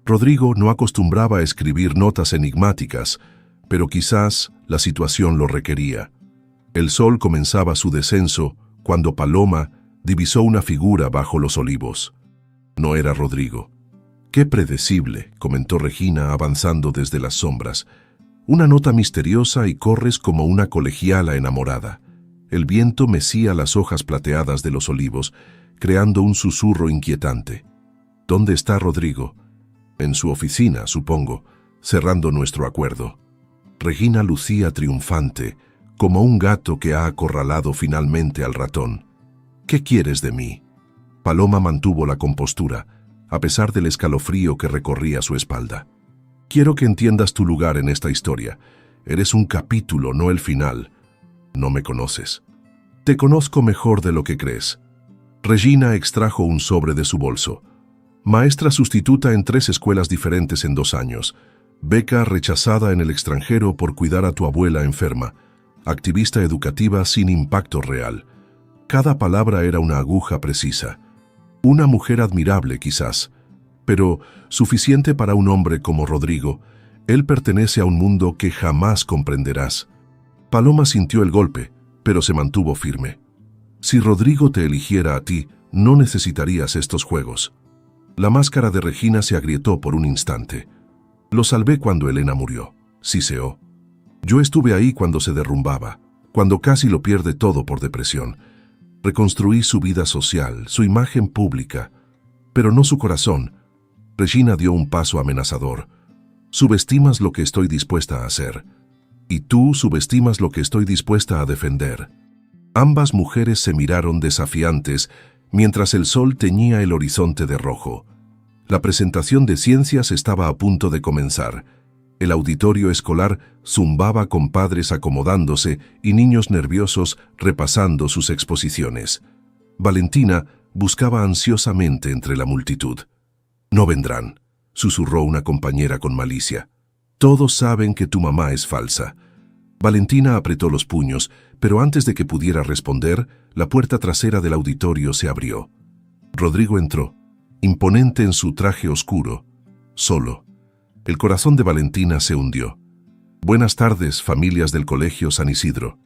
Rodrigo no acostumbraba a escribir notas enigmáticas, pero quizás la situación lo requería. El sol comenzaba su descenso cuando Paloma divisó una figura bajo los olivos. No era Rodrigo. «Qué predecible», comentó Regina avanzando desde las sombras. «Una nota misteriosa y corres como una colegiala enamorada». El viento mecía las hojas plateadas de los olivos, creando un susurro inquietante. «¿Dónde está Rodrigo?» «En su oficina, supongo, cerrando nuestro acuerdo». Regina lucía triunfante, como un gato que ha acorralado finalmente al ratón. «¿Qué quieres de mí?» Paloma mantuvo la compostura, a pesar del escalofrío que recorría su espalda. «Quiero que entiendas tu lugar en esta historia. Eres un capítulo, no el final. No me conoces. Te conozco mejor de lo que crees». Regina extrajo un sobre de su bolso. «Maestra sustituta en 3 escuelas diferentes en 2 años. Beca rechazada en el extranjero por cuidar a tu abuela enferma. Activista educativa sin impacto real». Cada palabra era una aguja precisa. Una mujer admirable, quizás, pero suficiente para un hombre como Rodrigo. Él pertenece a un mundo que jamás comprenderás. Paloma sintió el golpe, pero se mantuvo firme. Si Rodrigo te eligiera a ti, no necesitarías estos juegos. La máscara de Regina se agrietó por un instante. «Lo salvé cuando Elena murió», siseó. «Yo estuve ahí cuando se derrumbaba, cuando casi lo pierde todo por depresión. Reconstruí su vida social, su imagen pública, pero no su corazón». Regina dio un paso amenazador. «Subestimas lo que estoy dispuesta a hacer. Y tú subestimas lo que estoy dispuesta a defender». Ambas mujeres se miraron desafiantes mientras el sol teñía el horizonte de rojo. La presentación de ciencias estaba a punto de comenzar. El auditorio escolar zumbaba con padres acomodándose y niños nerviosos repasando sus exposiciones. Valentina buscaba ansiosamente entre la multitud. «No vendrán», susurró una compañera con malicia. «Todos saben que tu mamá es falsa». Valentina apretó los puños, pero antes de que pudiera responder, la puerta trasera del auditorio se abrió. Rodrigo entró, imponente en su traje oscuro, solo. El corazón de Valentina se hundió. «Buenas tardes, familias del Colegio San Isidro».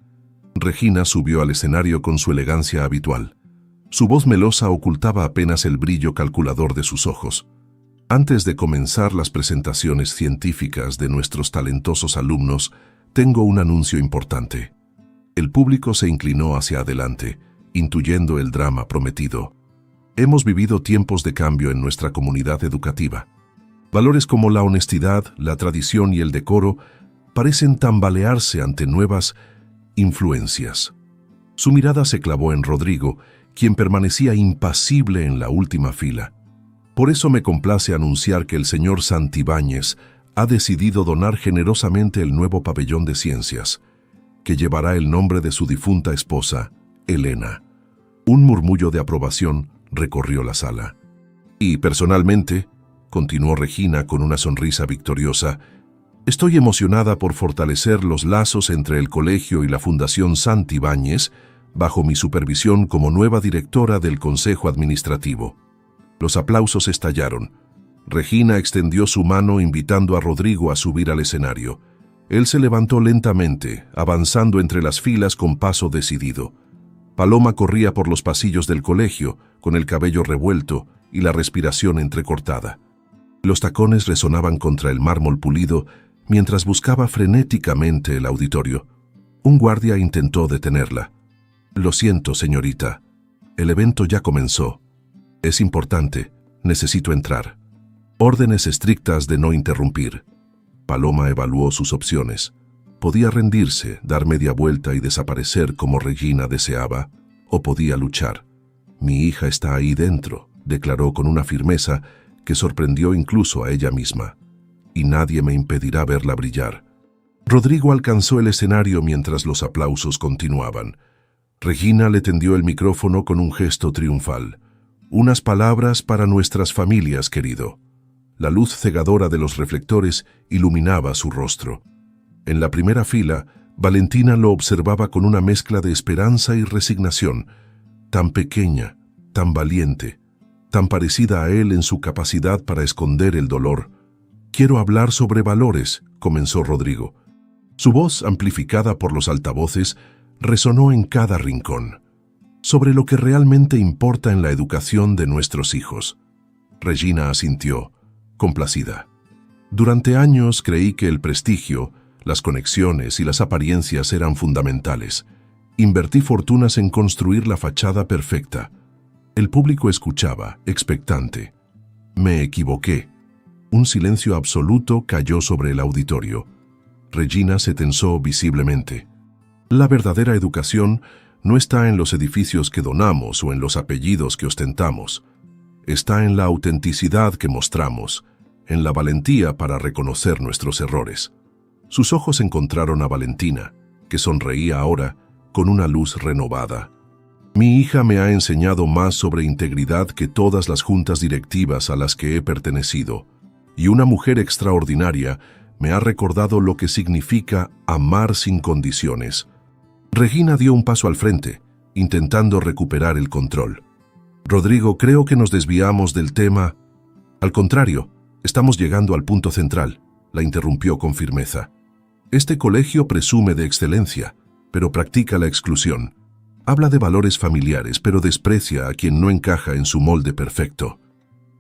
Regina subió al escenario con su elegancia habitual. Su voz melosa ocultaba apenas el brillo calculador de sus ojos. «Antes de comenzar las presentaciones científicas de nuestros talentosos alumnos, tengo un anuncio importante». El público se inclinó hacia adelante, intuyendo el drama prometido. Hemos vivido tiempos de cambio en nuestra comunidad educativa. Valores como la honestidad, la tradición y el decoro parecen tambalearse ante nuevas influencias. Su mirada se clavó en Rodrigo, quien permanecía impasible en la última fila. «Por eso me complace anunciar que el señor Santibáñez ha decidido donar generosamente el nuevo pabellón de ciencias, que llevará el nombre de su difunta esposa, Elena». Un murmullo de aprobación recorrió la sala. «Y personalmente», continuó Regina con una sonrisa victoriosa, «estoy emocionada por fortalecer los lazos entre el colegio y la Fundación Santibáñez bajo mi supervisión como nueva directora del Consejo Administrativo». Los aplausos estallaron. Regina extendió su mano invitando a Rodrigo a subir al escenario. Él se levantó lentamente, avanzando entre las filas con paso decidido. Paloma corría por los pasillos del colegio, con el cabello revuelto y la respiración entrecortada. Los tacones resonaban contra el mármol pulido mientras buscaba frenéticamente el auditorio. Un guardia intentó detenerla. «Lo siento, señorita». El evento ya comenzó. Es importante. Necesito entrar. Órdenes estrictas de no interrumpir. Paloma evaluó sus opciones. Podía rendirse, dar media vuelta y desaparecer como Regina deseaba, o podía luchar. Mi hija está ahí dentro, declaró con una firmeza que sorprendió incluso a ella misma. Y nadie me impedirá verla brillar. Rodrigo alcanzó el escenario mientras los aplausos continuaban. Regina le tendió el micrófono con un gesto triunfal. Unas palabras para nuestras familias, querido. La luz cegadora de los reflectores iluminaba su rostro. En la primera fila, Valentina lo observaba con una mezcla de esperanza y resignación, tan pequeña, tan valiente, tan parecida a él en su capacidad para esconder el dolor. «Quiero hablar sobre valores», comenzó Rodrigo. Su voz, amplificada por los altavoces, resonó en cada rincón. «Sobre lo que realmente importa en la educación de nuestros hijos». Regina asintió, complacida. «Durante años creí que el prestigio, las conexiones y las apariencias eran fundamentales. Invertí fortunas en construir la fachada perfecta. El público escuchaba, expectante. Me equivoqué». Un silencio absoluto cayó sobre el auditorio. Regina se tensó visiblemente. La verdadera educación no está en los edificios que donamos o en los apellidos que ostentamos. Está en la autenticidad que mostramos, en la valentía para reconocer nuestros errores. Sus ojos encontraron a Valentina, que sonreía ahora con una luz renovada. «Mi hija me ha enseñado más sobre integridad que todas las juntas directivas a las que he pertenecido, y una mujer extraordinaria me ha recordado lo que significa amar sin condiciones». Regina dio un paso al frente, intentando recuperar el control. «Rodrigo, creo que nos desviamos del tema». «Al contrario, estamos llegando al punto central», la interrumpió con firmeza. «Este colegio presume de excelencia, pero practica la exclusión. Habla de valores familiares, pero desprecia a quien no encaja en su molde perfecto».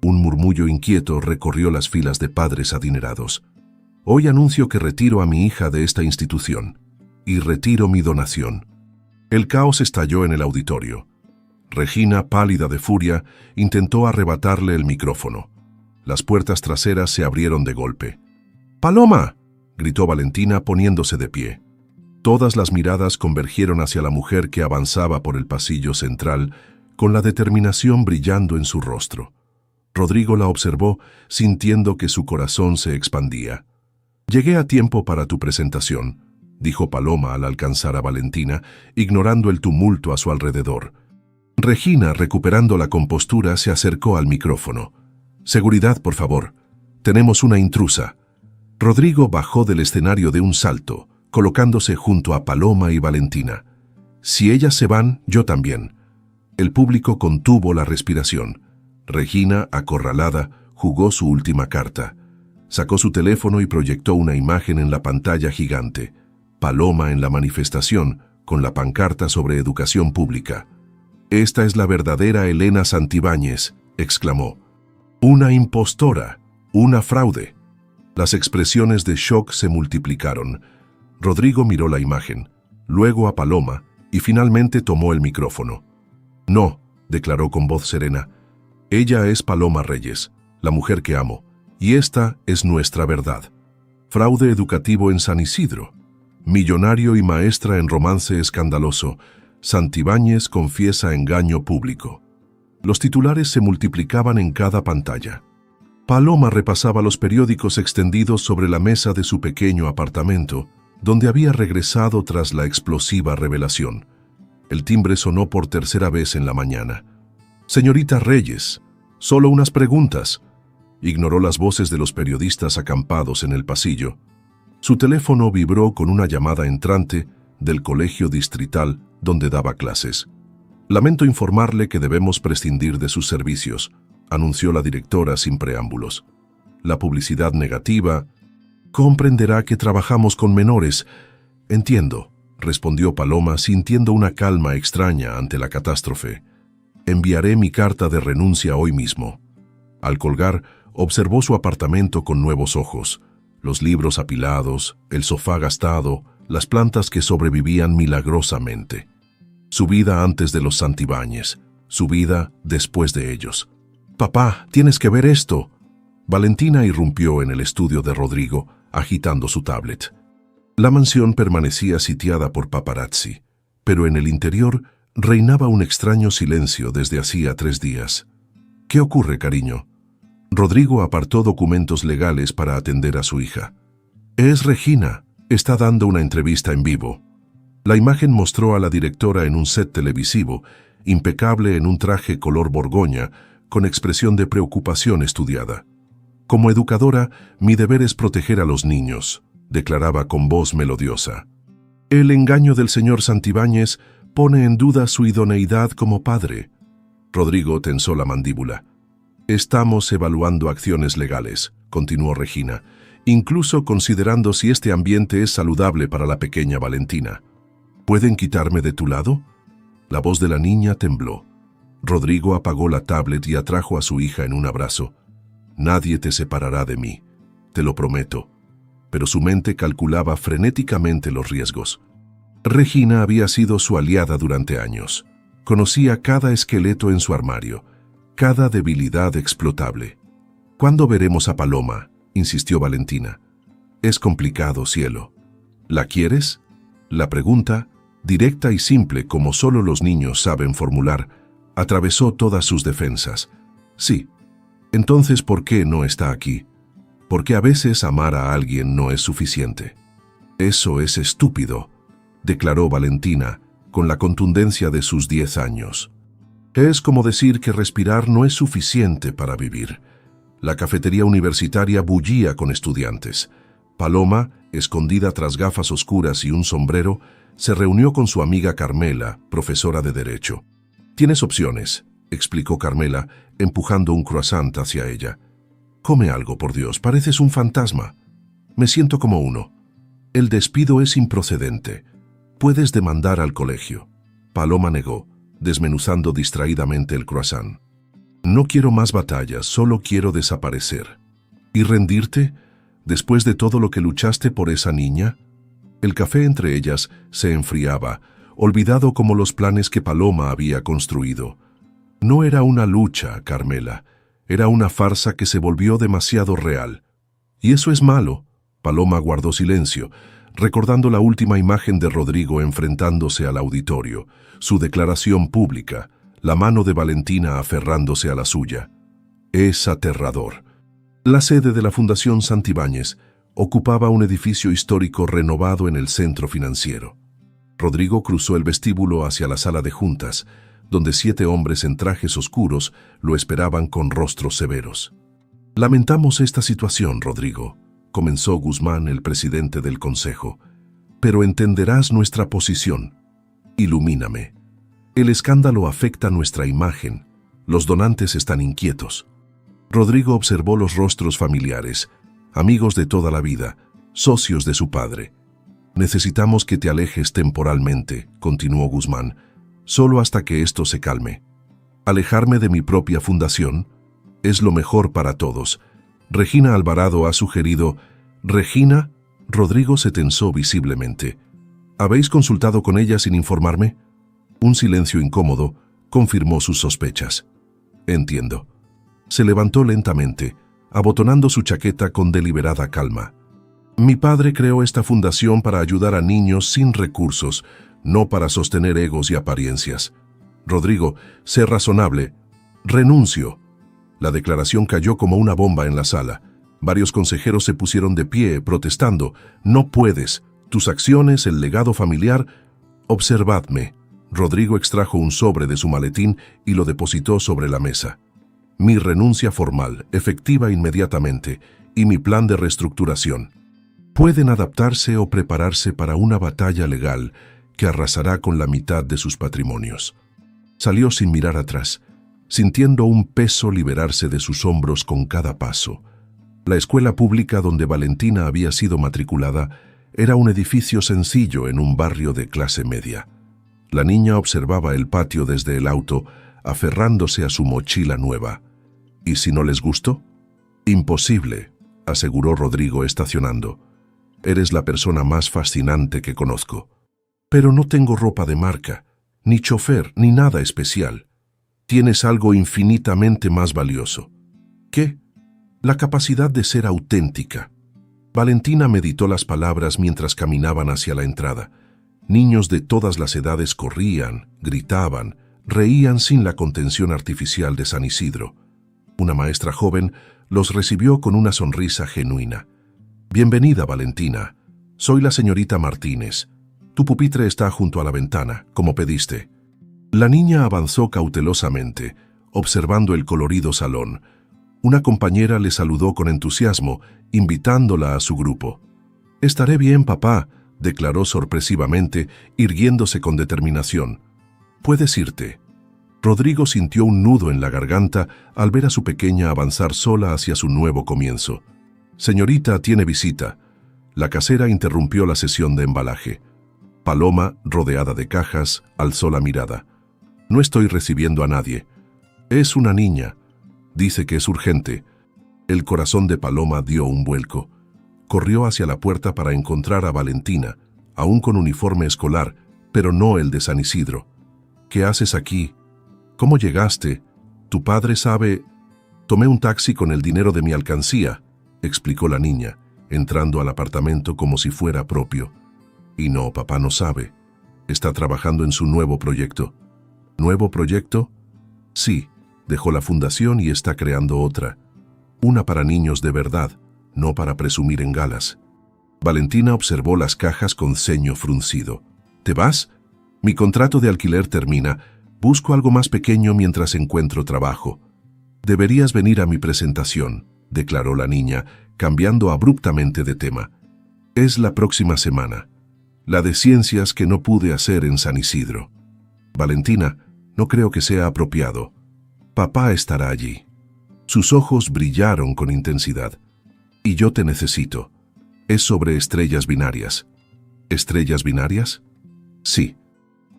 Un murmullo inquieto recorrió las filas de padres adinerados. «Hoy anuncio que retiro a mi hija de esta institución. Y retiro mi donación». El caos estalló en el auditorio. Regina, pálida de furia, intentó arrebatarle el micrófono. Las puertas traseras se abrieron de golpe. «¡Paloma!», gritó Valentina poniéndose de pie. Todas las miradas convergieron hacia la mujer que avanzaba por el pasillo central, con la determinación brillando en su rostro. Rodrigo la observó, sintiendo que su corazón se expandía. «Llegué a tiempo para tu presentación», dijo Paloma al alcanzar a Valentina, ignorando el tumulto a su alrededor. Regina, recuperando la compostura, se acercó al micrófono. «Seguridad, por favor. Tenemos una intrusa». Rodrigo bajó del escenario de un salto, colocándose junto a Paloma y Valentina. «Si ellas se van, yo también». El público contuvo la respiración. Regina, acorralada, jugó su última carta. Sacó su teléfono y proyectó una imagen en la pantalla gigante. Paloma en la manifestación, con la pancarta sobre educación pública. «Esta es la verdadera Elena Santibáñez», exclamó. «Una impostora, una fraude». Las expresiones de shock se multiplicaron. Rodrigo miró la imagen, luego a Paloma y finalmente tomó el micrófono. «No», declaró con voz serena. «Ella es Paloma Reyes, la mujer que amo, y esta es nuestra verdad. Fraude educativo en San Isidro. Millonario y maestra en romance escandaloso. Santibáñez confiesa engaño público». Los titulares se multiplicaban en cada pantalla. Paloma repasaba los periódicos extendidos sobre la mesa de su pequeño apartamento, donde había regresado tras la explosiva revelación. El timbre sonó por tercera vez en la mañana. «Señorita Reyes, solo unas preguntas». Ignoró las voces de los periodistas acampados en el pasillo. Su teléfono vibró con una llamada entrante del colegio distrital donde daba clases. «Lamento informarle que debemos prescindir de sus servicios», anunció la directora sin preámbulos. «La publicidad negativa...». «Comprenderá que trabajamos con menores». «Entiendo», respondió Paloma sintiendo una calma extraña ante la catástrofe. «Enviaré mi carta de renuncia hoy mismo». Al colgar, observó su apartamento con nuevos ojos. Los libros apilados, el sofá gastado, las plantas que sobrevivían milagrosamente. Su vida antes de los Santibáñez, su vida después de ellos. «Papá, tienes que ver esto». Valentina irrumpió en el estudio de Rodrigo, agitando su tablet. La mansión permanecía sitiada por paparazzi, pero en el interior reinaba un extraño silencio desde hacía 3 días. «¿Qué ocurre, cariño?» Rodrigo apartó documentos legales para atender a su hija. «Es Regina. Está dando una entrevista en vivo». La imagen mostró a la directora en un set televisivo, impecable en un traje color borgoña, con expresión de preocupación estudiada. «Como educadora, mi deber es proteger a los niños», declaraba con voz melodiosa. «El engaño del señor Santibáñez pone en duda su idoneidad como padre». Rodrigo tensó la mandíbula. «Estamos evaluando acciones legales», continuó Regina, «incluso considerando si este ambiente es saludable para la pequeña Valentina». «¿Pueden quitarme de tu lado?» La voz de la niña tembló. Rodrigo apagó la tablet y atrajo a su hija en un abrazo. «Nadie te separará de mí, te lo prometo». Pero su mente calculaba frenéticamente los riesgos. Regina había sido su aliada durante años. Conocía cada esqueleto en su armario, cada debilidad explotable. «¿Cuándo veremos a Paloma?», insistió Valentina. «Es complicado, cielo». «¿La quieres?». La pregunta, directa y simple como solo los niños saben formular, atravesó todas sus defensas. «Sí». «Entonces, ¿por qué no está aquí?». «Porque a veces amar a alguien no es suficiente». «Eso es estúpido», declaró Valentina, con la contundencia de sus 10 años. «Es como decir que respirar no es suficiente para vivir». La cafetería universitaria bullía con estudiantes. Paloma, escondida tras gafas oscuras y un sombrero, se reunió con su amiga Carmela, profesora de Derecho. «Tienes opciones», explicó Carmela, empujando un croissant hacia ella. «Come algo, por Dios, pareces un fantasma». «Me siento como uno». «El despido es improcedente. Puedes demandar al colegio». Paloma negó, desmenuzando distraídamente el croissant. «No quiero más batallas, solo quiero desaparecer». «¿Y rendirte? Después de todo lo que luchaste por esa niña». El café entre ellas se enfriaba, olvidado como los planes que Paloma había construido. No era una lucha, Carmela. Era una farsa que se volvió demasiado real. «Y eso es malo». Paloma guardó silencio, recordando la última imagen de Rodrigo enfrentándose al auditorio, su declaración pública, la mano de Valentina aferrándose a la suya. «Es aterrador». La sede de la Fundación Santibáñez ocupaba un edificio histórico renovado en el centro financiero. Rodrigo cruzó el vestíbulo hacia la sala de juntas, donde 7 hombres en trajes oscuros lo esperaban con rostros severos. «Lamentamos esta situación, Rodrigo», comenzó Guzmán, el presidente del consejo, «pero entenderás nuestra posición. Ilumíname. El escándalo afecta nuestra imagen. Los donantes están inquietos». Rodrigo observó los rostros familiares, amigos de toda la vida, socios de su padre. «Necesitamos que te alejes temporalmente», continuó Guzmán, «solo hasta que esto se calme. Alejarme de mi propia fundación es lo mejor para todos. Regina Alvarado ha sugerido». «¿Regina?». Rodrigo se tensó visiblemente. «¿Habéis consultado con ella sin informarme?». Un silencio incómodo confirmó sus sospechas. «Entiendo». Se levantó lentamente, abotonando su chaqueta con deliberada calma. «Mi padre creó esta fundación para ayudar a niños sin recursos, no para sostener egos y apariencias. Rodrigo, sé razonable. Renuncio». La declaración cayó como una bomba en la sala. Varios consejeros se pusieron de pie, protestando. «No puedes. Tus acciones, el legado familiar». «Observadme». Rodrigo extrajo un sobre de su maletín y lo depositó sobre la mesa. «Mi renuncia formal, efectiva inmediatamente, y mi plan de reestructuración. Pueden adaptarse o prepararse para una batalla legal que arrasará con la mitad de sus patrimonios». Salió sin mirar atrás, sintiendo un peso liberarse de sus hombros con cada paso. La escuela pública donde Valentina había sido matriculada era un edificio sencillo en un barrio de clase media. La niña observaba el patio desde el auto, aferrándose a su mochila nueva. «¿Y si no les gustó?». «Imposible», aseguró Rodrigo estacionando. «Eres la persona más fascinante que conozco». «Pero no tengo ropa de marca, ni chofer, ni nada especial». Tienes algo infinitamente más valioso. ¿Qué? La capacidad de ser auténtica. Valentina meditó las palabras mientras caminaban hacia la entrada. Niños de todas las edades corrían, gritaban, reían sin la contención artificial de San Isidro. Una maestra joven los recibió con una sonrisa genuina. Bienvenida, Valentina. Soy la señorita Martínez. Tu pupitre está junto a la ventana, como pediste. La niña avanzó cautelosamente, observando el colorido salón. Una compañera le saludó con entusiasmo, invitándola a su grupo. «Estaré bien, papá», declaró sorpresivamente, irguiéndose con determinación. «Puedes irte». Rodrigo sintió un nudo en la garganta al ver a su pequeña avanzar sola hacia su nuevo comienzo. «Señorita, tiene visita». La casera interrumpió la sesión de embalaje. Paloma, rodeada de cajas, alzó la mirada. «No estoy recibiendo a nadie. Es una niña. Dice que es urgente». El corazón de Paloma dio un vuelco. Corrió hacia la puerta para encontrar a Valentina, aún con uniforme escolar, pero no el de San Isidro. «¿Qué haces aquí? ¿Cómo llegaste? Tu padre sabe...» «Tomé un taxi con el dinero de mi alcancía», explicó la niña, entrando al apartamento como si fuera propio. «Y no, papá no sabe. Está trabajando en su nuevo proyecto». «¿Nuevo proyecto?» «Sí, dejó la fundación y está creando otra. Una para niños de verdad, no para presumir en galas». Valentina observó las cajas con ceño fruncido. «¿Te vas? Mi contrato de alquiler termina. Busco algo más pequeño mientras encuentro trabajo». «Deberías venir a mi presentación», declaró la niña, cambiando abruptamente de tema. «Es la próxima semana. La de ciencias que no pude hacer en San Isidro». «Valentina, no creo que sea apropiado. Papá estará allí». Sus ojos brillaron con intensidad. «Y yo te necesito. Es sobre estrellas binarias». «¿Estrellas binarias?» «Sí.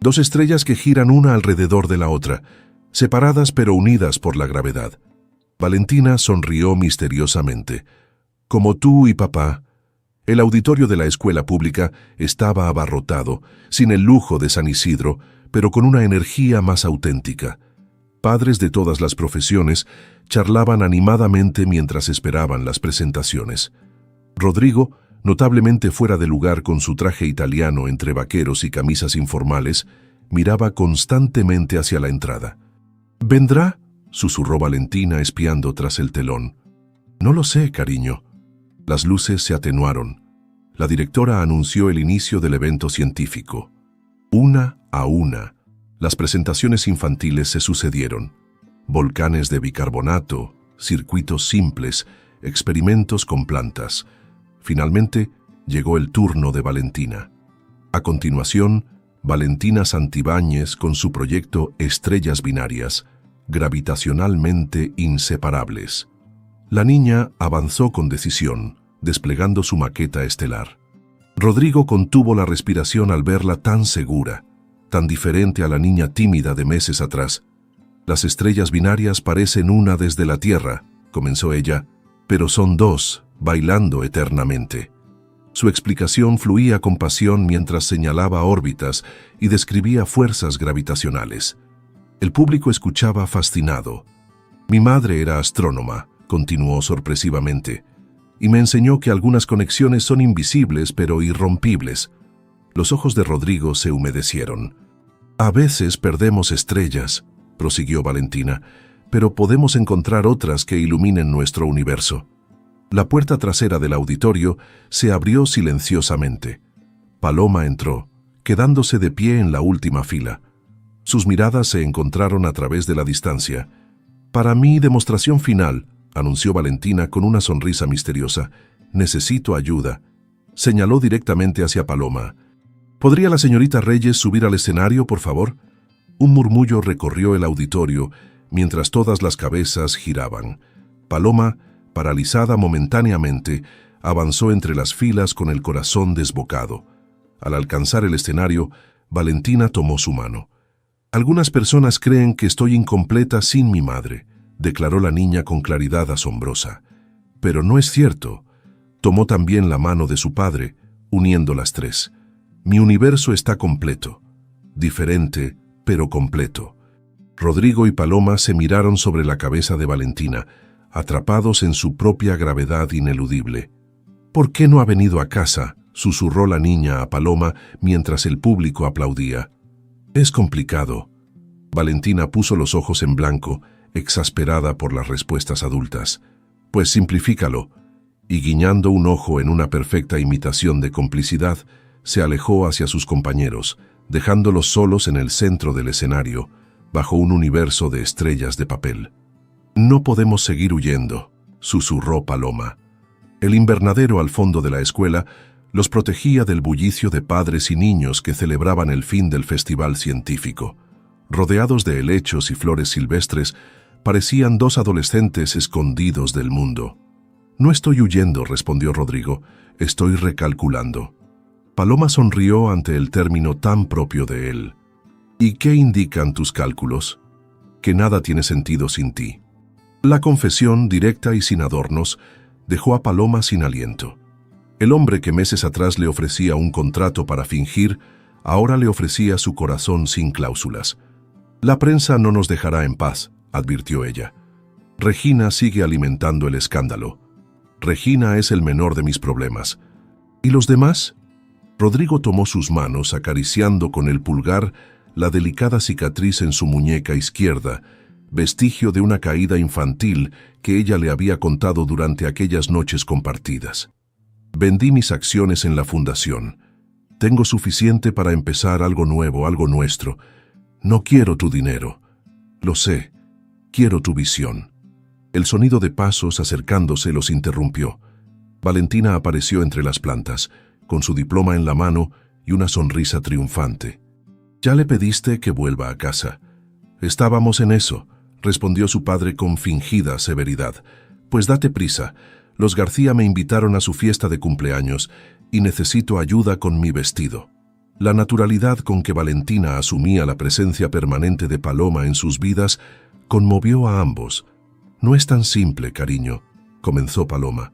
Dos estrellas que giran una alrededor de la otra, separadas pero unidas por la gravedad». Valentina sonrió misteriosamente. «Como tú y papá». El auditorio de la escuela pública estaba abarrotado, sin el lujo de San Isidro, pero con una energía más auténtica. Padres de todas las profesiones charlaban animadamente mientras esperaban las presentaciones. Rodrigo, notablemente fuera de lugar con su traje italiano entre vaqueros y camisas informales, miraba constantemente hacia la entrada. «¿Vendrá?», susurró Valentina espiando tras el telón. «No lo sé, cariño». Las luces se atenuaron. La directora anunció el inicio del evento científico. Una a una, las presentaciones infantiles se sucedieron. Volcanes de bicarbonato, circuitos simples, experimentos con plantas. Finalmente, llegó el turno de Valentina. A continuación, Valentina Santibáñez con su proyecto Estrellas Binarias, gravitacionalmente inseparables. La niña avanzó con decisión, desplegando su maqueta estelar. Rodrigo contuvo la respiración al verla tan segura, tan diferente a la niña tímida de meses atrás. «Las estrellas binarias parecen una desde la Tierra», comenzó ella, «pero son dos, bailando eternamente». Su explicación fluía con pasión mientras señalaba órbitas y describía fuerzas gravitacionales. El público escuchaba fascinado. «Mi madre era astrónoma», continuó sorpresivamente, «y me enseñó que algunas conexiones son invisibles pero irrompibles». Los ojos de Rodrigo se humedecieron. «A veces perdemos estrellas», prosiguió Valentina, «pero podemos encontrar otras que iluminen nuestro universo». La puerta trasera del auditorio se abrió silenciosamente. Paloma entró, quedándose de pie en la última fila. Sus miradas se encontraron a través de la distancia. «Para mi demostración final», anunció Valentina con una sonrisa misteriosa, «necesito ayuda». Señaló directamente hacia Paloma. «¿Podría la señorita Reyes subir al escenario, por favor?». Un murmullo recorrió el auditorio mientras todas las cabezas giraban. Paloma, paralizada momentáneamente, avanzó entre las filas con el corazón desbocado. Al alcanzar el escenario, Valentina tomó su mano. «Algunas personas creen que estoy incompleta sin mi madre», declaró la niña con claridad asombrosa. «Pero no es cierto». Tomó también la mano de su padre, uniendo las tres. «Mi universo está completo. Diferente, pero completo». Rodrigo y Paloma se miraron sobre la cabeza de Valentina, atrapados en su propia gravedad ineludible. «¿Por qué no ha venido a casa?», susurró la niña a Paloma mientras el público aplaudía. «Es complicado». Valentina puso los ojos en blanco, exasperada por las respuestas adultas. «Pues simplifícalo». Y guiñando un ojo en una perfecta imitación de complicidad, se alejó hacia sus compañeros, dejándolos solos en el centro del escenario, bajo un universo de estrellas de papel. «No podemos seguir huyendo», susurró Paloma. El invernadero al fondo de la escuela los protegía del bullicio de padres y niños que celebraban el fin del festival científico. Rodeados de helechos y flores silvestres, parecían dos adolescentes escondidos del mundo. «No estoy huyendo», respondió Rodrigo, «estoy recalculando». Paloma sonrió ante el término tan propio de él. «¿Y qué indican tus cálculos?». «Que nada tiene sentido sin ti». La confesión, directa y sin adornos, dejó a Paloma sin aliento. El hombre que meses atrás le ofrecía un contrato para fingir, ahora le ofrecía su corazón sin cláusulas. «La prensa no nos dejará en paz», advirtió ella. «Regina sigue alimentando el escándalo. Regina es el menor de mis problemas. ¿Y los demás?». Rodrigo tomó sus manos, acariciando con el pulgar la delicada cicatriz en su muñeca izquierda, vestigio de una caída infantil que ella le había contado durante aquellas noches compartidas. «Vendí mis acciones en la fundación. Tengo suficiente para empezar algo nuevo, algo nuestro. No quiero tu dinero. Lo sé. Quiero tu visión». El sonido de pasos acercándose los interrumpió. Valentina apareció entre las plantas, con su diploma en la mano y una sonrisa triunfante. «¿Ya le pediste que vuelva a casa?». «Estábamos en eso», respondió su padre con fingida severidad. «Pues date prisa. Los García me invitaron a su fiesta de cumpleaños y necesito ayuda con mi vestido». La naturalidad con que Valentina asumía la presencia permanente de Paloma en sus vidas conmovió a ambos. «No es tan simple, cariño», comenzó Paloma.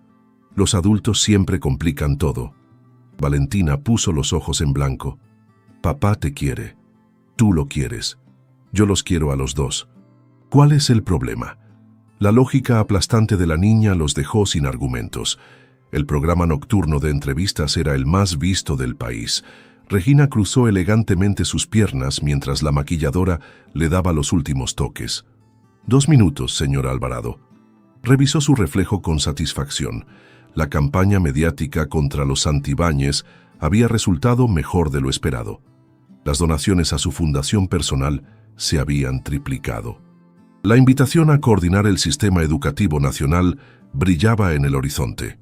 «Los adultos siempre complican todo». Valentina puso los ojos en blanco. «Papá te quiere. Tú lo quieres. Yo los quiero a los dos. ¿Cuál es el problema?». La lógica aplastante de la niña los dejó sin argumentos. El programa nocturno de entrevistas era el más visto del país. Regina cruzó elegantemente sus piernas mientras la maquilladora le daba los últimos toques. «2 minutos, señor Alvarado». Revisó su reflejo con satisfacción. La campaña mediática contra los Santibáñez había resultado mejor de lo esperado. Las donaciones a su fundación personal se habían triplicado. La invitación a coordinar el sistema educativo nacional brillaba en el horizonte.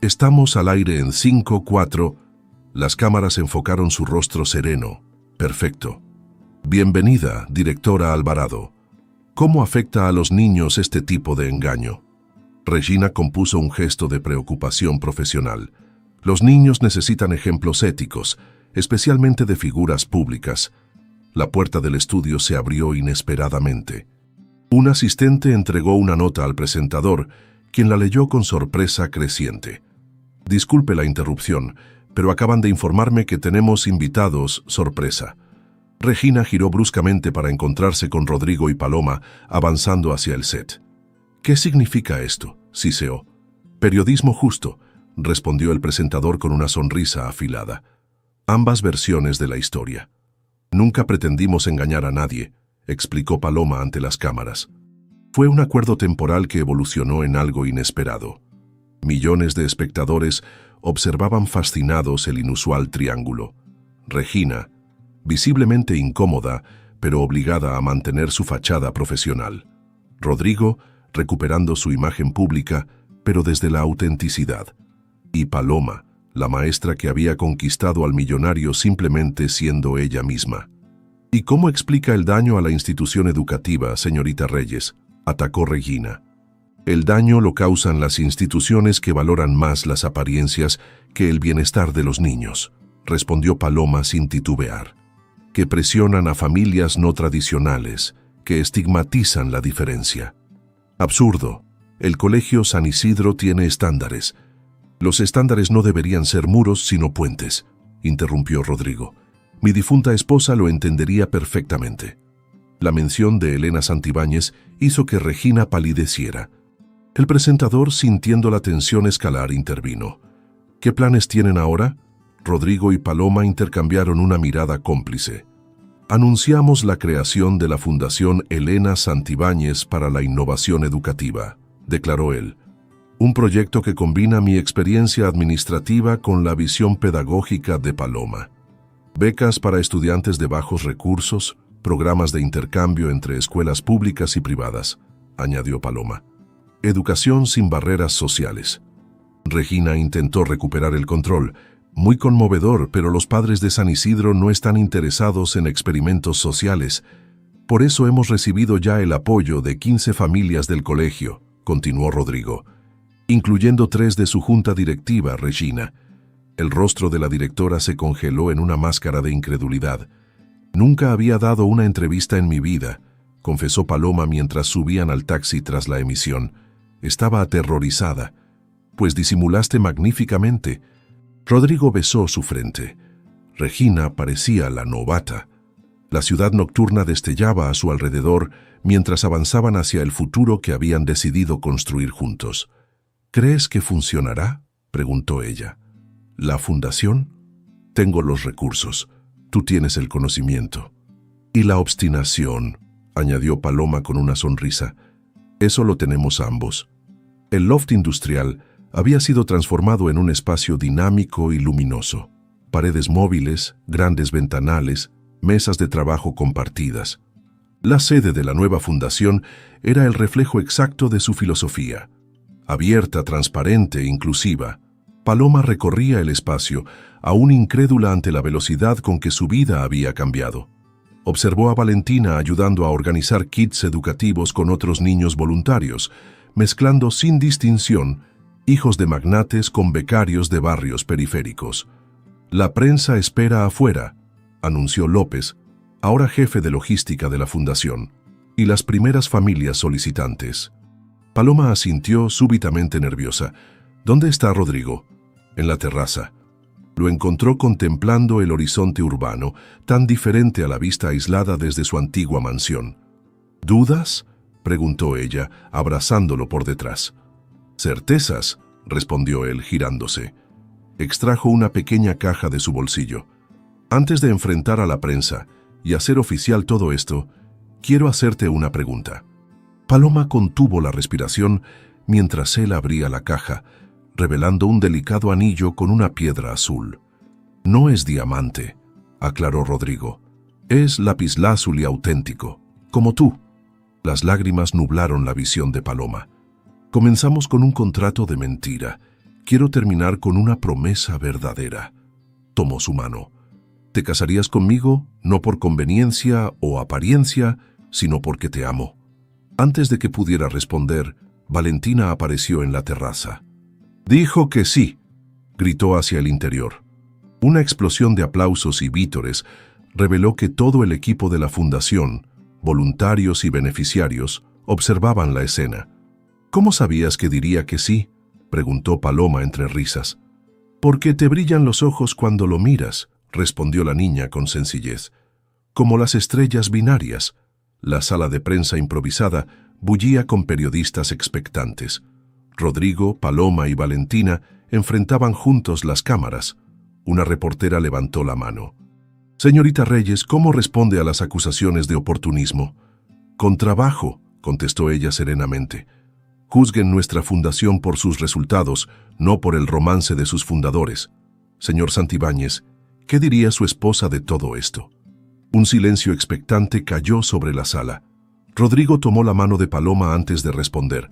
«Estamos al aire en 5, 4... Las cámaras enfocaron su rostro sereno. «Perfecto. Bienvenida, directora Alvarado. ¿Cómo afecta a los niños este tipo de engaño?». Regina compuso un gesto de preocupación profesional. «Los niños necesitan ejemplos éticos, especialmente de figuras públicas». La puerta del estudio se abrió inesperadamente. Un asistente entregó una nota al presentador, quien la leyó con sorpresa creciente. «Disculpe la interrupción, pero acaban de informarme que tenemos invitados sorpresa». Regina giró bruscamente para encontrarse con Rodrigo y Paloma, avanzando hacia el set. «¿Qué significa esto?», siseó. «Periodismo justo», respondió el presentador con una sonrisa afilada. «Ambas versiones de la historia». «Nunca pretendimos engañar a nadie», explicó Paloma ante las cámaras. «Fue un acuerdo temporal que evolucionó en algo inesperado». Millones de espectadores observaban fascinados el inusual triángulo. Regina, visiblemente incómoda, pero obligada a mantener su fachada profesional. Rodrigo, recuperando su imagen pública, pero desde la autenticidad. Y Paloma, la maestra que había conquistado al millonario simplemente siendo ella misma. «¿Y cómo explica el daño a la institución educativa, señorita Reyes?», atacó Regina. «El daño lo causan las instituciones que valoran más las apariencias que el bienestar de los niños», respondió Paloma sin titubear. «Que presionan a familias no tradicionales, que estigmatizan la diferencia». «Absurdo. El Colegio San Isidro tiene estándares». «Los estándares no deberían ser muros, sino puentes», interrumpió Rodrigo. «Mi difunta esposa lo entendería perfectamente». La mención de Elena Santibáñez hizo que Regina palideciera. El presentador, sintiendo la tensión escalar, intervino. ¿Qué planes tienen ahora? Rodrigo y Paloma intercambiaron una mirada cómplice. Anunciamos la creación de la Fundación Elena Santibáñez para la Innovación Educativa, declaró él. Un proyecto que combina mi experiencia administrativa con la visión pedagógica de Paloma. Becas para estudiantes de bajos recursos, programas de intercambio entre escuelas públicas y privadas, añadió Paloma. Educación sin barreras sociales. Regina intentó recuperar el control. Muy conmovedor, pero los padres de San Isidro no están interesados en experimentos sociales. Por eso hemos recibido ya el apoyo de 15 familias del colegio, continuó Rodrigo, incluyendo 3 de su junta directiva, Regina. El rostro de la directora se congeló en una máscara de incredulidad. Nunca había dado una entrevista en mi vida, confesó Paloma mientras subían al taxi tras la emisión. Estaba aterrorizada. Pues disimulaste magníficamente. Rodrigo besó su frente. Regina parecía la novata. La ciudad nocturna destellaba a su alrededor mientras avanzaban hacia el futuro que habían decidido construir juntos. ¿Crees que funcionará?, preguntó ella. ¿La fundación? Tengo los recursos. Tú tienes el conocimiento. Y la obstinación, añadió Paloma con una sonrisa. Eso lo tenemos ambos. El loft industrial había sido transformado en un espacio dinámico y luminoso. Paredes móviles, grandes ventanales, mesas de trabajo compartidas. La sede de la nueva fundación era el reflejo exacto de su filosofía. Abierta, transparente e inclusiva, Paloma recorría el espacio, aún incrédula ante la velocidad con que su vida había cambiado. Observó a Valentina ayudando a organizar kits educativos con otros niños voluntarios, mezclando sin distinción hijos de magnates con becarios de barrios periféricos. La prensa espera afuera, anunció López, ahora jefe de logística de la fundación, y las primeras familias solicitantes. Paloma asintió súbitamente nerviosa. ¿Dónde está Rodrigo? En la terraza. Lo encontró contemplando el horizonte urbano, tan diferente a la vista aislada desde su antigua mansión. ¿Dudas?, preguntó ella, abrazándolo por detrás. «Certezas», respondió él, girándose. Extrajo una pequeña caja de su bolsillo. «Antes de enfrentar a la prensa y hacer oficial todo esto, quiero hacerte una pregunta». Paloma contuvo la respiración mientras él abría la caja, revelando un delicado anillo con una piedra azul. «No es diamante», aclaró Rodrigo. «Es lapislázuli auténtico, como tú». Las lágrimas nublaron la visión de Paloma. «Comenzamos con un contrato de mentira. Quiero terminar con una promesa verdadera». Tomó su mano. «Te casarías conmigo, no por conveniencia o apariencia, sino porque te amo». Antes de que pudiera responder, Valentina apareció en la terraza. «Dijo que sí», gritó hacia el interior. Una explosión de aplausos y vítores reveló que todo el equipo de la fundación, voluntarios y beneficiarios, observaban la escena. «¿Cómo sabías que diría que sí?», preguntó Paloma entre risas. «Porque te brillan los ojos cuando lo miras», respondió la niña con sencillez. «Como las estrellas binarias». La sala de prensa improvisada bullía con periodistas expectantes. Rodrigo, Paloma y Valentina enfrentaban juntos las cámaras. Una reportera levantó la mano. «Señorita Reyes, ¿cómo responde a las acusaciones de oportunismo?» «Con trabajo», contestó ella serenamente. «Juzguen nuestra fundación por sus resultados, no por el romance de sus fundadores. Señor Santibáñez, ¿qué diría su esposa de todo esto?» Un silencio expectante cayó sobre la sala. Rodrigo tomó la mano de Paloma antes de responder.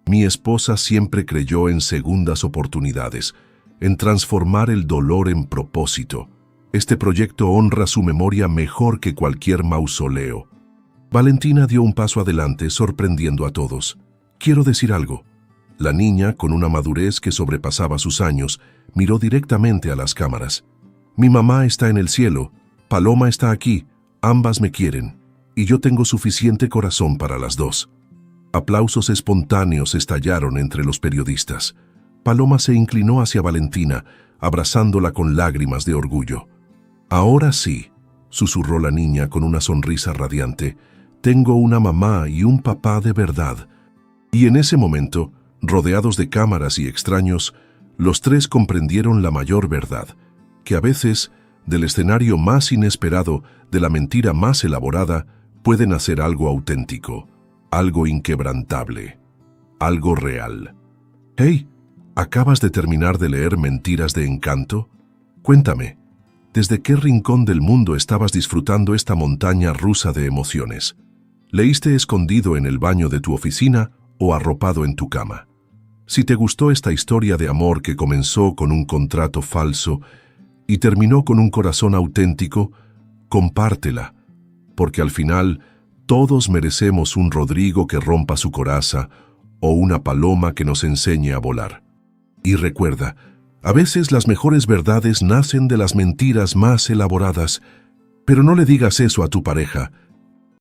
«Mi esposa siempre creyó en segundas oportunidades, en transformar el dolor en propósito. Este proyecto honra su memoria mejor que cualquier mausoleo». Valentina dio un paso adelante, sorprendiendo a todos. «Quiero decir algo». La niña, con una madurez que sobrepasaba sus años, miró directamente a las cámaras. «Mi mamá está en el cielo. Paloma está aquí, ambas me quieren, y yo tengo suficiente corazón para las dos». Aplausos espontáneos estallaron entre los periodistas. Paloma se inclinó hacia Valentina, abrazándola con lágrimas de orgullo. «Ahora sí», susurró la niña con una sonrisa radiante, tengo una mamá y un papá de verdad. Y en ese momento, rodeados de cámaras y extraños, los tres comprendieron la mayor verdad, que a veces, del escenario más inesperado, de la mentira más elaborada, puede nacer algo auténtico, algo inquebrantable, algo real. Hey, ¿acabas de terminar de leer Mentiras de Encanto? Cuéntame, ¿desde qué rincón del mundo estabas disfrutando esta montaña rusa de emociones? ¿Leíste escondido en el baño de tu oficina o arropado en tu cama? Si te gustó esta historia de amor que comenzó con un contrato falso y terminó con un corazón auténtico, compártela, porque al final todos merecemos un Rodrigo que rompa su coraza o una paloma que nos enseñe a volar. Y recuerda, a veces las mejores verdades nacen de las mentiras más elaboradas, pero no le digas eso a tu pareja,